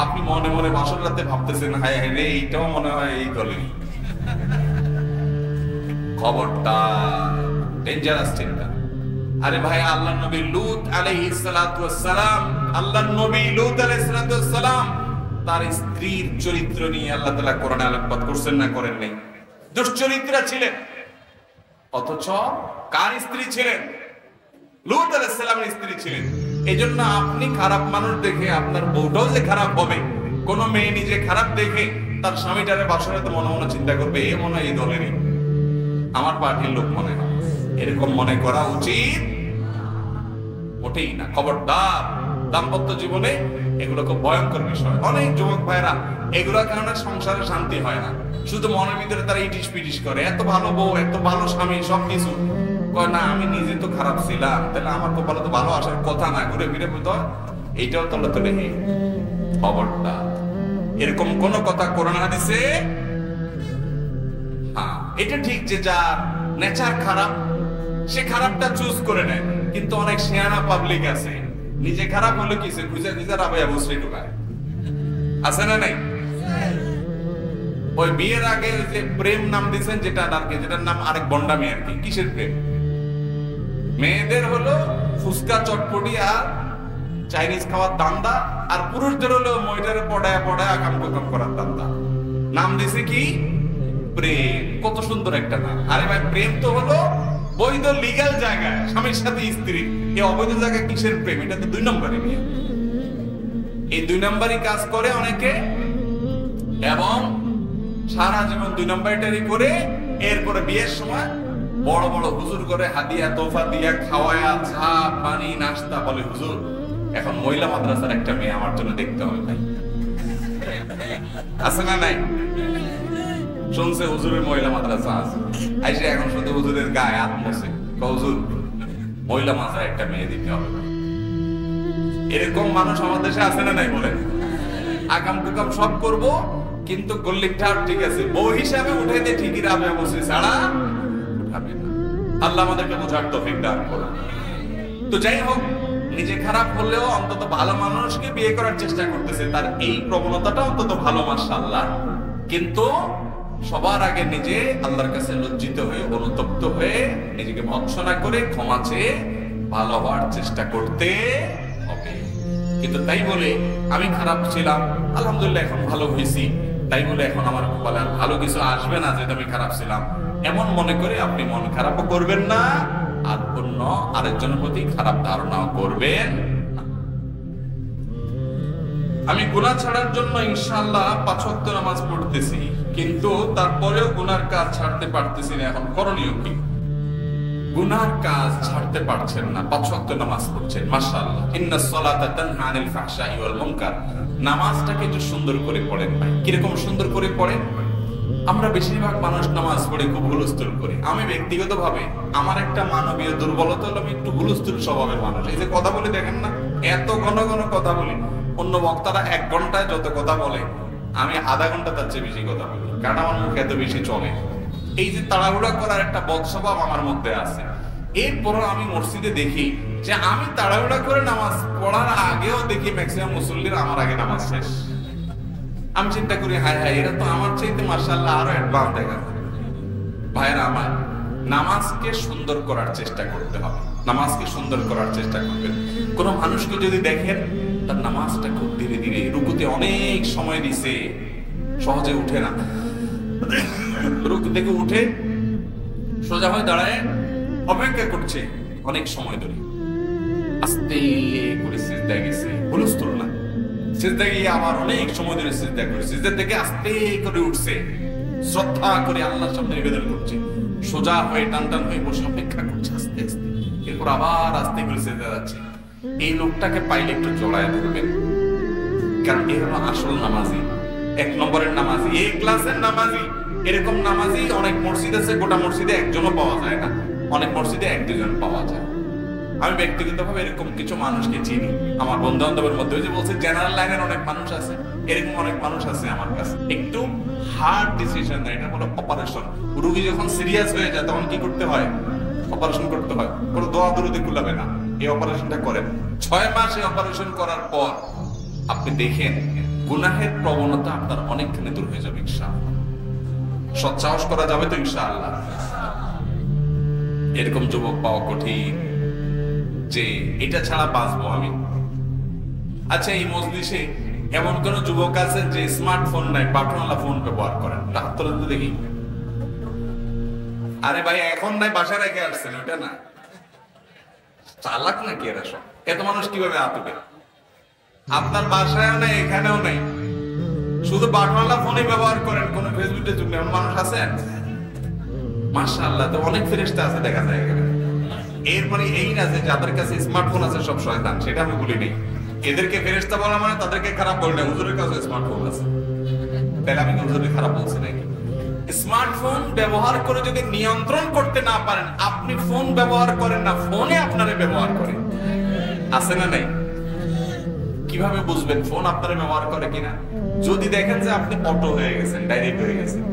Speaker 1: আপনি মনে মনে বাসর রাতে ভাবতেছেন হায় হায় রে, এইটাও মনে হয় এই দলে। খবরদার, ডেঞ্জারাস চিন্তা। আরে ভাই, আল্লাহর নবী লূত আলাইহিস সালাতু ওয়াস সালাম, আল্লাহর নবী লূত আলাইহিস সালাতু ওয়াস সালাম, তার স্ত্রীর চরিত্র নিয়ে আল্লাহ তাআলা কোরআনে আলোকপাত করছেন না করেন নাই? দুশ্চরিত্রা ছিলেন, অথচ কার স্ত্রী ছিলেন? লূত আলাইহিস সালামের স্ত্রী ছিলেন। এজন্য আপনি খারাপ মানুষ দেখে আপনার বউটাও যে খারাপ হবে, কোন মেয়ে নিজে খারাপ দেখে তার স্বামীটারে বাসরাতে মনে মনে চিন্তা করবে, এ মনে হয় এই দলেরই, আমার পার্টির লোক মনে হয়, এরকম মনে করা উচিত মোটেই না। খবরদার, দাম্পত্য জীবনে এগুলো খুব ভয়ঙ্কর বিষয়। অনেক যুবক ভাইরা এগুলোর কারণে সংসারে শান্তি হয় না, শুধু মনের ভিতরে তারা ইটিস পিটিস করে, এত ভালো বউ, এত ভালো স্বামী, সবকিছু কয় না আমি নিজে তো খারাপ ছিলাম, তাহলে আমার কপালে তো ভালো আসার কথা না, ঘুরে ফিরে বুঝতে এইটাও তলে তলে। খবরদার, এরকম কোন কথা কোরআন হাদিসে এটা ঠিক যে যার নেচার খারাপ সে খারাপটা চুজ করে নেয়, কিন্তু অনেক শেয়ানা পাবলিক আছে নিজে খারাপ হলে কিছু খুঁজে খুঁজে রাবাইয়া বসে ঢুকায়, আছে না নাই? ওই বিয়ের আগে যে প্রেম নাম দিয়েছেন যেটা আর কি, যেটার নাম আরেক বন্ডামি আর কি। কিসের প্রেম? মেয়েদের হলো ফুচকা চটপটি আর চাইনিজ খাওয়ার দান্দা, আর পুরুষদের হলো মহিলার পড়ায় পড়ায় আকাম কুকাম করার দান্দা। নাম দিছে কি? প্রেম। কত সুন্দর একটা নাম। আরে ভাই, প্রেম তো হলো বৈধ লিগ্যাল জায়গায় স্বামীর সাথে স্ত্রী। এই অবৈধ জায়গায় কিসের প্রেম? এটা তো 2 নম্বরই নিয়ে। এই 2 নম্বরই কাজ করে অনেকে, এবং সারা জীবন 2 নম্বরটারই করে। এরপরে বিয়ের সময় বড় বড় হুজুর করে হাদিয়া তোফা দিয়া খাওয়ায়া চা পানি নাস্তা, বলে হুজুর এখন মহিলা মাদ্রাসার একটা মেয়ে আমার জন্য দেখতে হবে ভাই। আছে না নাই? শুনছে হুজুরের মহিলা মাদ্রাসা আছে, আইসে এখন শুধু হুজুরের গায়ে হাত মোছে, হুজুর মহিলা মাদ্রাসার একটা মেয়ে দিতে হবে। এরকম মানুষ আমাদের দেশে আছে না নাই? বলেন, আকাম কুকাম সব করব, কিন্তু গল্লিটা ঠিক আছে, বউ হিসাবে উঠে দিয়ে ঠিকই রাবে বসে ছাড়া উঠাবে না। আল্লাহ আমাদেরকে বোঝার তৌফিক দান করুন। তো যাই হোক, নিজে খারাপ হলেও অন্তত ভালো মানুষকে বিয়ে করার চেষ্টা করতেছে, তার এই প্রবণতাটা অন্তত ভালো, মাশাআল্লাহ। কিন্তু সবার আগে নিজে আল্লাহর কাছে লজ্জিত হয়ে, অনুতপ্ত হয়ে, নিজেকে ভৎসনা করে ক্ষমা চেয়ে ভালো হওয়ার চেষ্টা করতে হবে। কিন্তু তাই বলে আমি খারাপ ছিলাম, আলহামদুলিল্লাহ এখন ভালো হয়েছি, তাই বলে এখন আমার কপালে আর ভালো কিছু আসবে না যেটা আমি খারাপ ছিলাম, এমন মনে করে আপনি মন খারাপও করবেন না, আর অন্য আরেকজনের প্রতি খারাপ ধারণাও করবেন না। আমি গুনাহ ছাড়ার জন্য ইনশাআল্লাহ 5 ওয়াক্ত নামাজ পড়তেছি, কিন্তু তারপরেও গুনার কাজ ছাড়তে পারতেছি না। এখন করণীয় কি? গুনার কাজ ছাড়তে পারছেন না, 5 ওয়াক্ত নামাজ পড়ছেন, মাশাআল্লাহ। ইন্নাস সালাতা তানহা আনিল ফাহশাই ওয়াল মুনকার। নামাজটাকে একটু সুন্দর করে পড়েন ভাই। কিরকম সুন্দর করে পড়েন? আমরা বেশিরভাগ মানুষ নামাজ পড়ে খুব হুলস্থুল করি। আমি ব্যক্তিগতভাবে আমার একটা মানবীয় দুর্বলতা হলো আমি একটু হুলস্থুল স্বভাবের মানুষ। এই যে কথা বলে দেখেন না, এত ঘন ঘন কথা বলি। অন্য বক্তারা 1 ঘন্টায় যত কথা বলে, আমি আধা ঘন্টা তার চেয়ে বেশি কথা বলি, কারণ আমার মুখ এত বেশি চলে। এই যে তাড়াহুড়া করার একটা বদ স্বভাব আমার মধ্যে আছে। এরপরও আমি মসজিদে দেখি যে আমি তাড়াহুড়া করে নামাজ পড়ার আগেও দেখি ম্যাক্সিমাম মুসল্লিরা আমার আগে নামাজ শেষ। আমি চিন্তা করি, হায় হায়, এরা তো আমার চাইতে মাশাআল্লাহ আরো অ্যাডভান্স দেখা যায়। ভাইরা আমার, নামাজকে সুন্দর করার চেষ্টা করতে হবে। নামাজকে সুন্দর করার চেষ্টা করবেন। কোন মানুষকে যদি দেখেন তার নামাজটা খুব ধীরে ধীরে, রুকুতে অনেক সময় দিছে, সহজে উঠে না, রুকু থেকে উঠে সোজা হয়ে দাঁড়ায় অপেক্ষা করছে অনেক সময় ধরে, আস্তে করে সিজদায় গেছে, হুলস্থুল না, সিজদায় গিয়ে আবার অনেক সময় ধরে সিজদা করে, সিজদা থেকে আস্তে করে উঠছে, শ্রদ্ধা করে আল্লাহর সামনে নিবেদন করছে, সোজা হয়ে টান টান হয়ে বসে অপেক্ষা করছে আস্তে আস্তে, এরপর আবার আস্তে করে সিজদা যাচ্ছে। এই লোকটাকে পাইলে একটু জড়ায় ধরবেন, কারণ এ হলো আসল নামাজি, 1 নম্বরের নামাজি, এই ক্লাসের নামাজি। এরকম নামাজি অনেক মসজিদ আছে, গোটা মসজিদে একজনও পাওয়া যায় না, অনেক মসজিদে 1-2 জন পাওয়া যায়। আমি ব্যক্তিগতভাবে এরকম কিছু মানুষকে চিনি, আমার বন্ধু বান্ধবের মধ্যে। যে বলছে জেনারেল লাইনের অনেক মানুষ আছে, এরকম অনেক মানুষ আছে আমার কাছে। একটু হার্ড ডিসিশন নেয়, এটা বলে অপারেশন। রোগী যখন সিরিয়াস হয়ে যায় তখন কি করতে হয়? অপারেশন করতে হয়। কোনো দোয়া দরুদে কুলাবে না, এই অপারেশনটা করেন। 6 মাস এই অপারেশন করার পর আপনি দেখেন গুনাহের প্রবণতা আপনার অনেকখানি দূর হয়ে যাবে ইনশাআল্লাহ। সৎসাহস করা যাবে তো ইনশাআল্লাহ? এরকম যুবক পাওয়া কঠিন যে এটা ছাড়া বাঁচবো আমি। আচ্ছা, এই মজলিসে এমন কোন যুবক আছে যে স্মার্টফোন নাই, বাটনওয়ালা ফোন ব্যবহার করেন? হাত তোলেন তো দেখি। আরে ভাই, এখন নাই, বাসায় রেখে আসছেন, ওটা না। চালাক নাকি এরা সব? এত মানুষ কিভাবে হাত উঠে? আপনার বাসায়ও নাই, এখানেও নাই, শুধু বাটনওয়ালা ফোনে ব্যবহার করেন, কোন ফেসবুকে যুগ নেই। এমন মানুষ আছেন? মাশাআল্লাহ, তো অনেক ফেরেশতা আছে দেখা যায় এখানে। এর মানে এই না যে যাদের কাছে স্মার্টফোন আছে সব শয়তান, সেটা আমি বলি নাই। এদেরকে ফেরেশতা বলা মানে তাদেরকে খারাপ বলি না। হুজুরের কাছে স্মার্টফোন আছে, তাহলে আমি হুজুরকে খারাপ বলছি নাকি? স্মার্টফোন ব্যবহার করে যদি নিয়ন্ত্রণ করতে না পারেন, আপনি ফোন ব্যবহার করেন না, ফোনে আপনারে ব্যবহার করে। আছে না নাই? কিভাবে বুঝবেন ফোন আপনারে ব্যবহার করে কিনা? যদি দেখেন যে আপনি অটো হয়ে গেছেন, ডাইরেক্ট হয়ে গেছেন,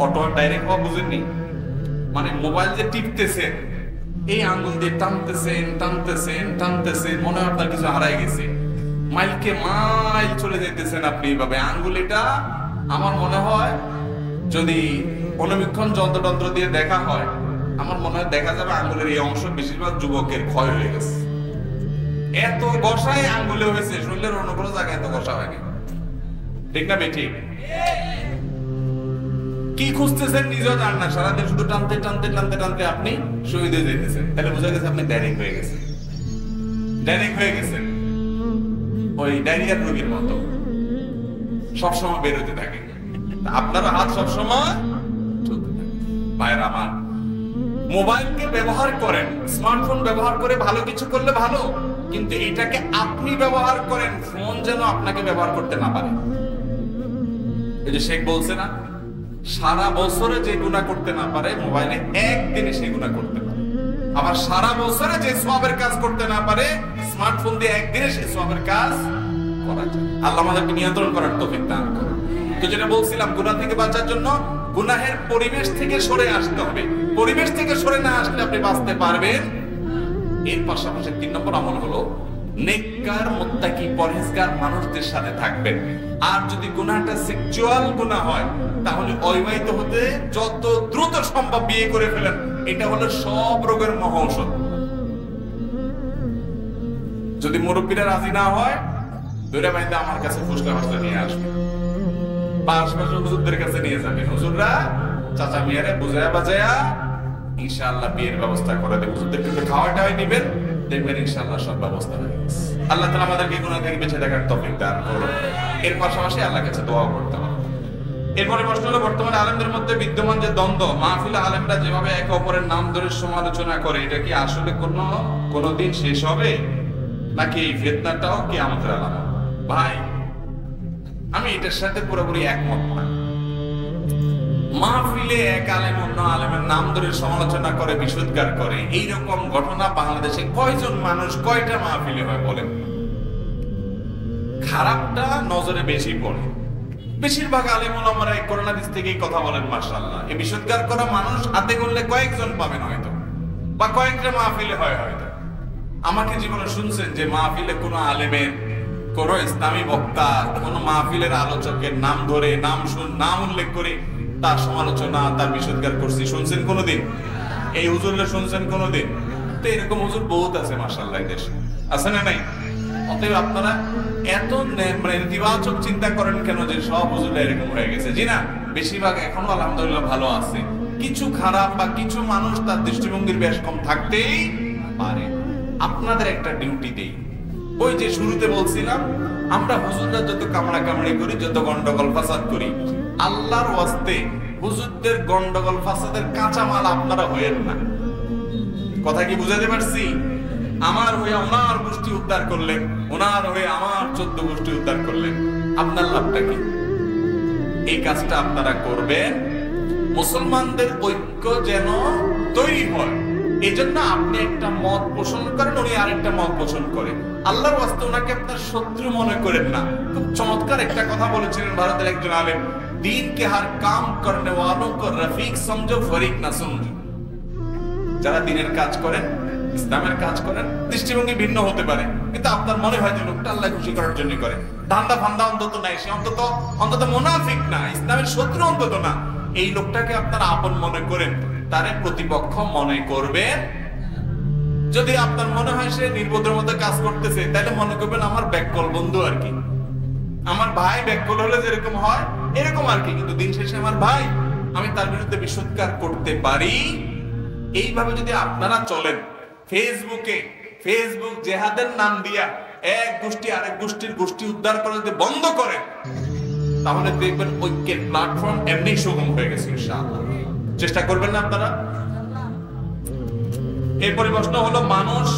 Speaker 1: অটো ডাইরেক্ট হওয়া বুঝেননি, মানে মোবাইল যে টিপতেছে এই আঙ্গুল দিয়ে টানতেছেন টানতেছেন টানতেছেন, মনে হয় আপনার কিছু হারাই গেছে, মাইলকে মাইল চলে যেতেছেন আপনি এইভাবে। আঙ্গুলিটা আমার মনে হয় যদি অনুবীক্ষণ যন্ত্র দিয়ে দেখা হয়, আমার মনে হয় দেখা যাবে আঙ্গুলের এই অংশ বেশিরভাগ যুবকের ক্ষয় হয়ে গেছে। এত ঘষায় আঙ্গুলে হয়েছে, শরীরের অন্য কোনো জায়গায় এত ঘষা হয়নি। ঠিক না বেঠিক? কি খুঁজতেছেন নিজেও জান না, সারাদিন শুধু টানতে টানতে টানতে টানতে আপনি শহীদ হয়ে যেতেছেন। তাহলে বোঝা গেছে আপনি ডাইরেক্ট হয়ে গেছেন, ডাইরেক্ট হয়ে গেছেন ওই ডায়রিয়ার রোগীর মতো, সবসময় বের হতে থাকে। আপনার হাত সবসময় চলতে থাকে। ভাইয়ের আমার, মোবাইলকে ব্যবহার করেন, স্মার্টফোন ব্যবহার করে ভালো কিছু করলে ভালো, কিন্তু এটাকে আপনি ব্যবহার করেন, ফোন যেন আপনাকে ব্যবহার করতে না পারে। এই যে শেখ বলছে না, সারা বছরে যে গুনাহ করতে না পারে মোবাইলে একদিনে সেই গুনাহ করতে পারে। আবার সারা বছরে যে সওয়াবের কাজ করতে না পারে স্মার্টফোন দিয়ে একদিনে সেই সওয়াবের কাজ করা যায়। আল্লাহ আমাদেরকে নিয়ন্ত্রণ করার তৌফিক দান করুন। তো যেটা বলছিলাম, গুনাহ থেকে বাঁচার জন্য গুনাহের পরিবেশ থেকে সরে আসতে হবে। পরিবেশ থেকে সরে না আসলে আপনি বাঁচতে পারবেন। এর পাশাপাশি 3 নম্বর আমল হলো নেককার মুত্তাকি পরহেজগার মানুষদের সাথে থাকবেন। আর যদি গুনাহটা সেক্সুয়াল গুনাহ হয় তাহলে অবিবাহিত হতে যত দ্রুত সম্ভব বিয়ে করে ফেলেন। এটা হলো সব রোগের মহা ঔষধ। যদি মুরব্বীরা রাজি না হয়, ধরে বাইন্দা আমার কাছে ফুসলা ফাসলা নিয়ে আসবে, বা আশপাশের হুজুরদের কাছে নিয়ে যাবেন। হুজুররা চাচা মিয়ারে বুঝায়া বাজায়া ইনশাআল্লাহ বিয়ের ব্যবস্থা করে দেবে। হুজুরদের কিন্তু খাওয়াটাই দিবেন, দেখবেন ইনশাআল্লাহ সব ব্যবস্থা হয়ে গেছে। আল্লাহ তাআলা আমাদেরকে গুনাহ থেকে বেঁচে থাকার তৌফিক দান করুন। এর পাশাপাশি আল্লাহর কাছে দোয়া করতে হবে। এরপরে প্রশ্ন হলো, বর্তমানে আলেমদের মধ্যে বিদ্যমান যে দ্বন্দ্ব, মাহফিলে আলেমরা যেভাবে একে অপরের নাম ধরে সমালোচনা করে, এটা কি আসলে কোনদিন শেষ হবে, নাকি এই ফিতনাটাও কিয়ামতের আলামত? ভাই, আমি এটার সাথে পুরোপুরি একমত না। মাহফিলে এক আলেম অন্য আলেমের নাম ধরে সমালোচনা করে, বিশুদ্ধার করে, এইরকম ঘটনা বাংলাদেশে কয়জন মানুষ কয়টা মাহফিলে হয় বলেন? খারাপটা নজরে বেশি পড়ে। বেশিরভাগ আলেম ওলামারা এই করোনা দিক থেকেই কথা বলেন, মাশাআল্লাহ। এই বিশুদ্ধার করা মানুষ হাতে গণলে কয়েকজন পাবেন হয়তো, বা কয়েকটা মাহফিলে হয় হয়তো। আমাকে জীবনে শুনছেন যে মাহফিলে কোনো আলেমের, কোন ইসলামী বক্তা, কোন মাহফিলের আলোচকের নাম ধরে নাম উল্লেখ করে তার সমালোচনা, তার বিশুদ্ধার করছি শুনছেন কোনোদিন? এই হুজুররা শুনছেন কোনোদিন? তো এরকম হুজুর বহুত আছে মাশাআল্লাহ, দেশে আছে না নাই? অতএব আপনারা এত নেতিবাচক চিন্তা করেন কেন যে সব হুজুররা এরকম হয়ে গেছে? জি না, বেশিরভাগ এখনো আলহামদুলিল্লাহ ভালো আছে। কিছু খারাপ বা কিছু মানুষ তার দৃষ্টিভঙ্গির বেশ কম থাকতেই পারে। আপনাদের একটা ডিউটি দেই, ওই যে শুরুতে বলছিলাম, আমরা হুজুররা যত কামড়া কামড়ি করি, যত গন্ডগোল ফাসাদ করি, আল্লাহর ওয়াস্তে হুজুরদের গন্ডগোল ফাসাদের কাঁচামাল আপনারা হয়েন না। কথা কি বুঝাতে পারছি? আমার হয়ে ওনার গোষ্ঠী উদ্ধার করলেন, ওনার হয়ে আমার 14 গোষ্ঠী উদ্ধার করলেন, আপনার লাভটা কি? এই কাজটা আপনারা করবেন মুসলমানদের ঐক্য যেন তৈরি হয়। এই জন্য আপনি একটা মত পোষণ করেন, উনি আরেকটা মত পোষণ করেন। আল্লাহর ওয়াস্তে ওনাকে আপনার শত্রু মনে করেন না। খুব চমৎকার একটা কথা বলেছিলেন ভারতের একজন আলেম, দিন কে হার কাম করনে ওয়ালোं को রফিক সমঝো ফরিক না সমঝো। যারা দিনের কাজ করেন, ইসলামের কাজ করেন, দৃষ্টিভঙ্গি ভিন্ন হতে পারে, কিন্তু আপনার মনে হয় যে লোকটা আল্লাহ খুশি করার জন্য করে, ধান্দা ফান্দা অন্তত নাই, সে অন্তত মুনাফিক না, ইসলামের শত্রু অন্তত না। এই লোকটাকে আপনারা আপন মনে করেন, তারে প্রতিপক্ষ মনে করবেন। যদি আপনার মনে হয় সে নির্বোধের মধ্যে কাজ করতেছে, তাহলে মনে করবেন আমার ব্যাককল বন্ধু আর কি, আমার ভাই ব্যাককল হলে যেরকম হয় এরকম আর কি, কিন্তু দিন শেষে আমার ভাই, আমি তার বিরুদ্ধে বিশুদ্ধার করতে পারি। এইভাবে যদি আপনারা চলেন, ফেসবুক জেহাদের নাম দিয়া এক গোষ্ঠী আরেক গোষ্ঠীর গোষ্ঠী উদ্ধার করা যদি বন্ধ করে, তাহলে দেখবেন ঐক্যের প্ল্যাটফর্ম এমনি সুগম হয়ে গেছে ইনশাআল্লাহ। চেষ্টা করবেন না আপনারা? এরপরে প্রশ্ন হলো, মানুষ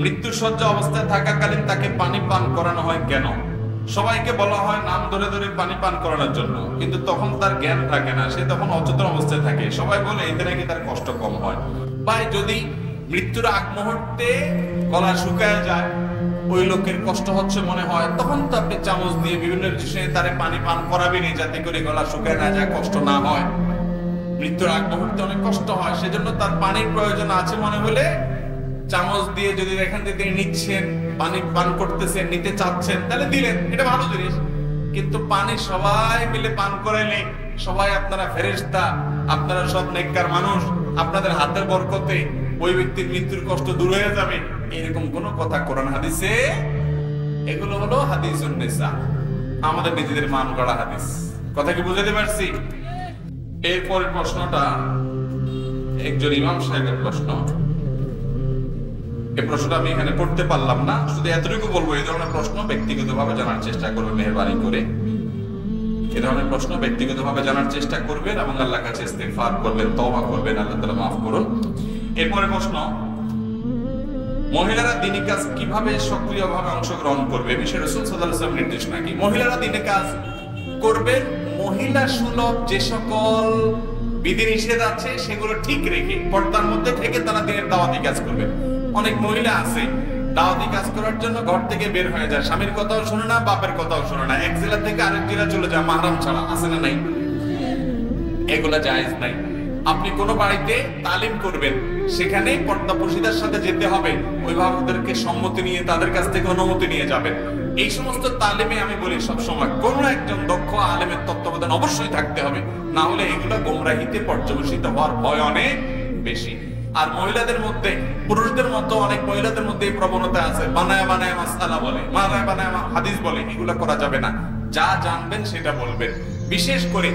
Speaker 1: মৃত্যুসজ্জা অবস্থায় থাকাকালীন তাকে পানি পান করানো হয় কেন? সবাইকে বলা হয় নাম ধরে ধরে পানি পান করানোর জন্য, কিন্তু তখন তার জ্ঞান থাকে না, সে তখন অচেতন অবস্থায় থাকে। সবাই বলে এতে নাকি তার কষ্ট কম হয়। ভাই, যদি মৃত্যুর আগ মুহূর্তে গলা শুকায় যায়, ওই লোকের কষ্ট হচ্ছে মনে হয়, তখন তো আপনি চামচ দিয়ে বিভিন্ন বিষয়ে তারে পানি পান করাবেনই, যাতে করে গলা শুকায় না যায়, কষ্ট না হয়। মৃত্যুর আগ মুহূর্তে অনেক কষ্ট হয়, সেজন্য তার পানির প্রয়োজন আছে মনে হলে চামচ দিয়ে যদি এখান থেকে তিনি নিচ্ছেন, পানি পান করতেছেন, নিতে চাচ্ছেন, তাহলে দিলেন, এটা ভালো জিনিস। কিন্তু পানি সবাই মিলে পান করাইলে, সবাই আপনারা ফেরেশতা, আপনারা সব নেককার মানুষ, আপনাদের হাতের বরকতে ওই ব্যক্তির মৃত্যুর কষ্ট দূর হয়ে যাবে, এরকম কোন কথা কোরআন হাদিসে, এগুলো হলো হাদিসুন নিসা, আমাদের নিজেদের মান গড়া হাদিস। কথা কি বুঝাতে পারছি? এরপরের প্রশ্নটা একজন ইমাম সাহেবের প্রশ্ন। এই প্রশ্নটা আমি এখানে পড়তে পারলাম না, শুধু এতটুকু বলবো, এই ধরনের প্রশ্ন ব্যক্তিগতভাবে জানার চেষ্টা করবেন, মেহেরবানি করে এই ধরনের প্রশ্ন ব্যক্তিগতভাবে জানার চেষ্টা করবেন এবং আল্লাহর কাছে ইস্তিগফার করবেন, তওবা করবেন, আল্লাহ তাআলা মাফ করুন। এরপরে প্রশ্ন, মহিলারা দ্বীনি কাজ কিভাবে সক্রিয়ভাবে অংশগ্রহণ করবে, বিষয়ে রাসূল সাল্লাল্লাহু আলাইহি ওয়াসাল্লাম নির্দেশনা কি? মহিলারা দ্বীনি কাজ করবেন মহিলা সুলভ যে সকল বিধিনিষেধ আছে সেগুলো ঠিক রেখে, পর্দার মধ্যে থেকে তারা দ্বীনের দাওয়াতি কাজ করবে। অনেক মহিলা আছে দাওয়াতি কাজ করার জন্য ঘর থেকে বের হয়ে যায়, স্বামীর কথাও শোনে না, বাপের কথাও শোনে না, এক জেলা থেকে আরেক জেলা চলে যায় মাহরাম ছাড়া, আছে না নাই? এগুলা জায়েজ নাই। আপনি কোন বাড়িতে তালিম করবেন, সেখানে পর্দাপশিদার সাথে যেতে হবে, অভিভাবকদেরকে সম্মতি নিয়ে তাদের কাছ থেকে অনুমতি নিয়ে যাবেন। এই সমস্ত তালিমে আমি বলি সবসময় কোন একজন দক্ষ আলেমের তত্ত্বাবধান অবশ্যই থাকতে হবে, না হলে এগুলো গোমরাহিতে পর্যবসিত হওয়ার ভয় অনেক বেশি। আর মহিলাদের মধ্যে, পুরুষদের মতো অনেক মহিলাদের মধ্যে এই প্রবণতা আছে, বানায় বানায় মাসআলা বলে, বানায় বানায় হাদিস বলে, এগুলো করা যাবে না। যা জানবেন সেটা বলবেন, বিশেষ করে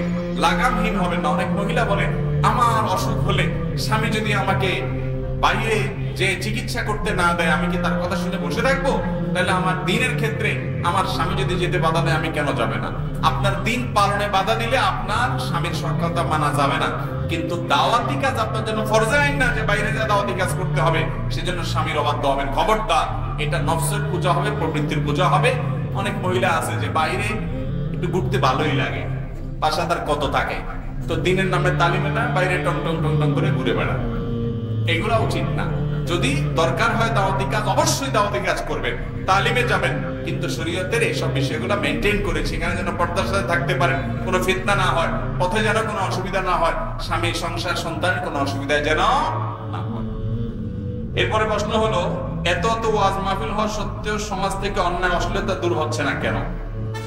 Speaker 1: লাগামহীন হবেন না। অনেক মহিলা বলে, আমার অসুখ হলে স্বামী যদি আমাকে বাইরে যে চিকিৎসা করতে না দেয়, আমি কি তার কথা শুনে বসে থাকবো? তাহলে আমার দ্বীনের ক্ষেত্রে আমার স্বামী যদি যেতে বাধা দেয়, আমি কেন যাবে না? আপনার দ্বীন পালনে বাধা দিলে আপনার স্বামীর সৎকর্তা মানা যাবে না, কিন্তু দাওয়াতি কাজ আপনার জন্য ফরজে আইন না যে বাইরে যা দাওয়াতি কাজ করতে হবে, সেজন্য স্বামীর অবাধ্য হবেন। খবরদার, এটা নফসের পূজা হবে, প্রবৃত্তির পূজা হবে। অনেক মহিলা আছে যে বাইরে একটু ঘুরতে ভালোই লাগে, বাসা তার কত থাকে, তো দিনের নামে তালিমে না, বাইরে টং টং টং টং করে ঘুরে বেড়া, এগুলা উচিত না। যদি দরকার হয় দাওয়াতি কাজ, অবশ্যই দাওয়াতি কাজ করবেন, তালিমে যাবেন, কিন্তু শরীয়তের এইসব বিষয়গুলো মেনটেন করে সেখানে যেন পর্দার সাথে থাকতে পারেন, কোনো ফিতনা না হয়, পথে যেন কোনো অসুবিধা না হয়, স্বামী সংসার সন্তানের কোনো অসুবিধা যেন না হয়। এরপরে প্রশ্ন হলো, এত এত ওয়াজ মাহফিল হওয়া সত্ত্বেও সমাজ থেকে অন্যায় অশ্লীলতা দূর হচ্ছে না কেন?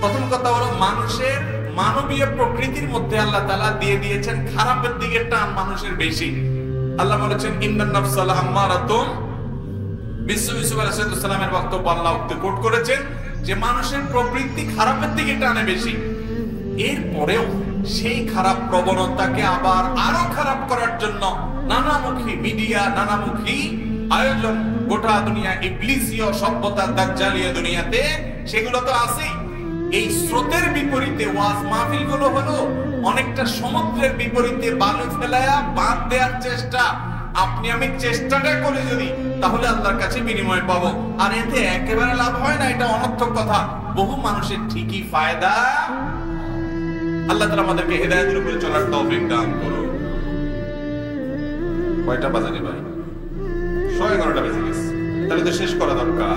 Speaker 1: প্রথম কথা হলো, মানুষের মানবীয় প্রকৃতির মধ্যে আল্লাহ তাআলা দিয়ে দিয়েছেন খারাপের দিকে টান মানুষের বেশি। আল্লাহ বলেছেন, ইন্নান নাফসা লাআম্মারাতুন বিসু, ইউসুফ আলাইহিস সালামের বক্তব্য আল্লাহ কোট করেছেন যে মানুষের প্রবৃত্তি খারাপের দিকে টানে বেশি। এরপরেও সেই খারাপ প্রবণতাকে আবার আরো খারাপ করার জন্য নানামুখী মিডিয়া, নানামুখী আয়োজন, গোটা দুনিয়া ইবলিসীয় সভ্যতা, দাজ্জালীয় দুনিয়াতে সেগুলো তো আছেই। এই স্রোতের বিপরীতে ওয়াজ মাহফিল গুলো হলো অনেকটা সমুদ্রের বিপরীতে বালু ফেলায়া বাঁধ দেওয়ার চেষ্টা। আপনি আমি চেষ্টাটা করি যদি, তাহলে আল্লাহর কাছে বিনিময় পাবো। আর এতে একেবারে লাভ হয় না, এটা অনর্থক কথা। বহু মানুষের ঠিকই ফায়দা। আল্লাহ তাআলা আমাদেরকে হেদায়েতের উপরে চলার তৌফিক দান করুন। কয়টা বাজে রে ভাই? 11:30 বেজে গেছে, তাহলে তো শেষ করা দরকার।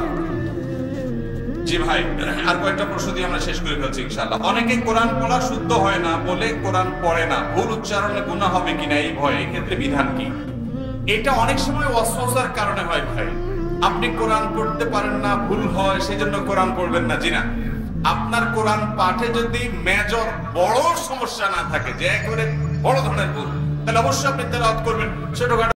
Speaker 1: জি ভাই, আর কয়েকটা প্রশ্ন দিয়ে আমরা শেষ করে ফেলছি ইনশাআল্লাহ। অনেকে কোরআন পড়া শুদ্ধ হয় না বলে কোরআন পড়ে না, ভুল উচ্চারণে গুনাহ হবে কিনা এই ভয়ে, এই ক্ষেত্রে বিধান কি? এটা অনেক সময় ওয়াসওয়াসার কারণে হয় ভাই। আপনি কোরআন পড়তে পারেন না, ভুল হয়, সেজন্য কোরআন পড়বেন না, জি না। আপনার কোরআন পাঠে যদি মেজর বড় সমস্যা না থাকে, যে একেবারে বড় ধরনের ভুল, তাহলে অবশ্যই আপনি তেলাওয়াত করবেন। ছোটখাটো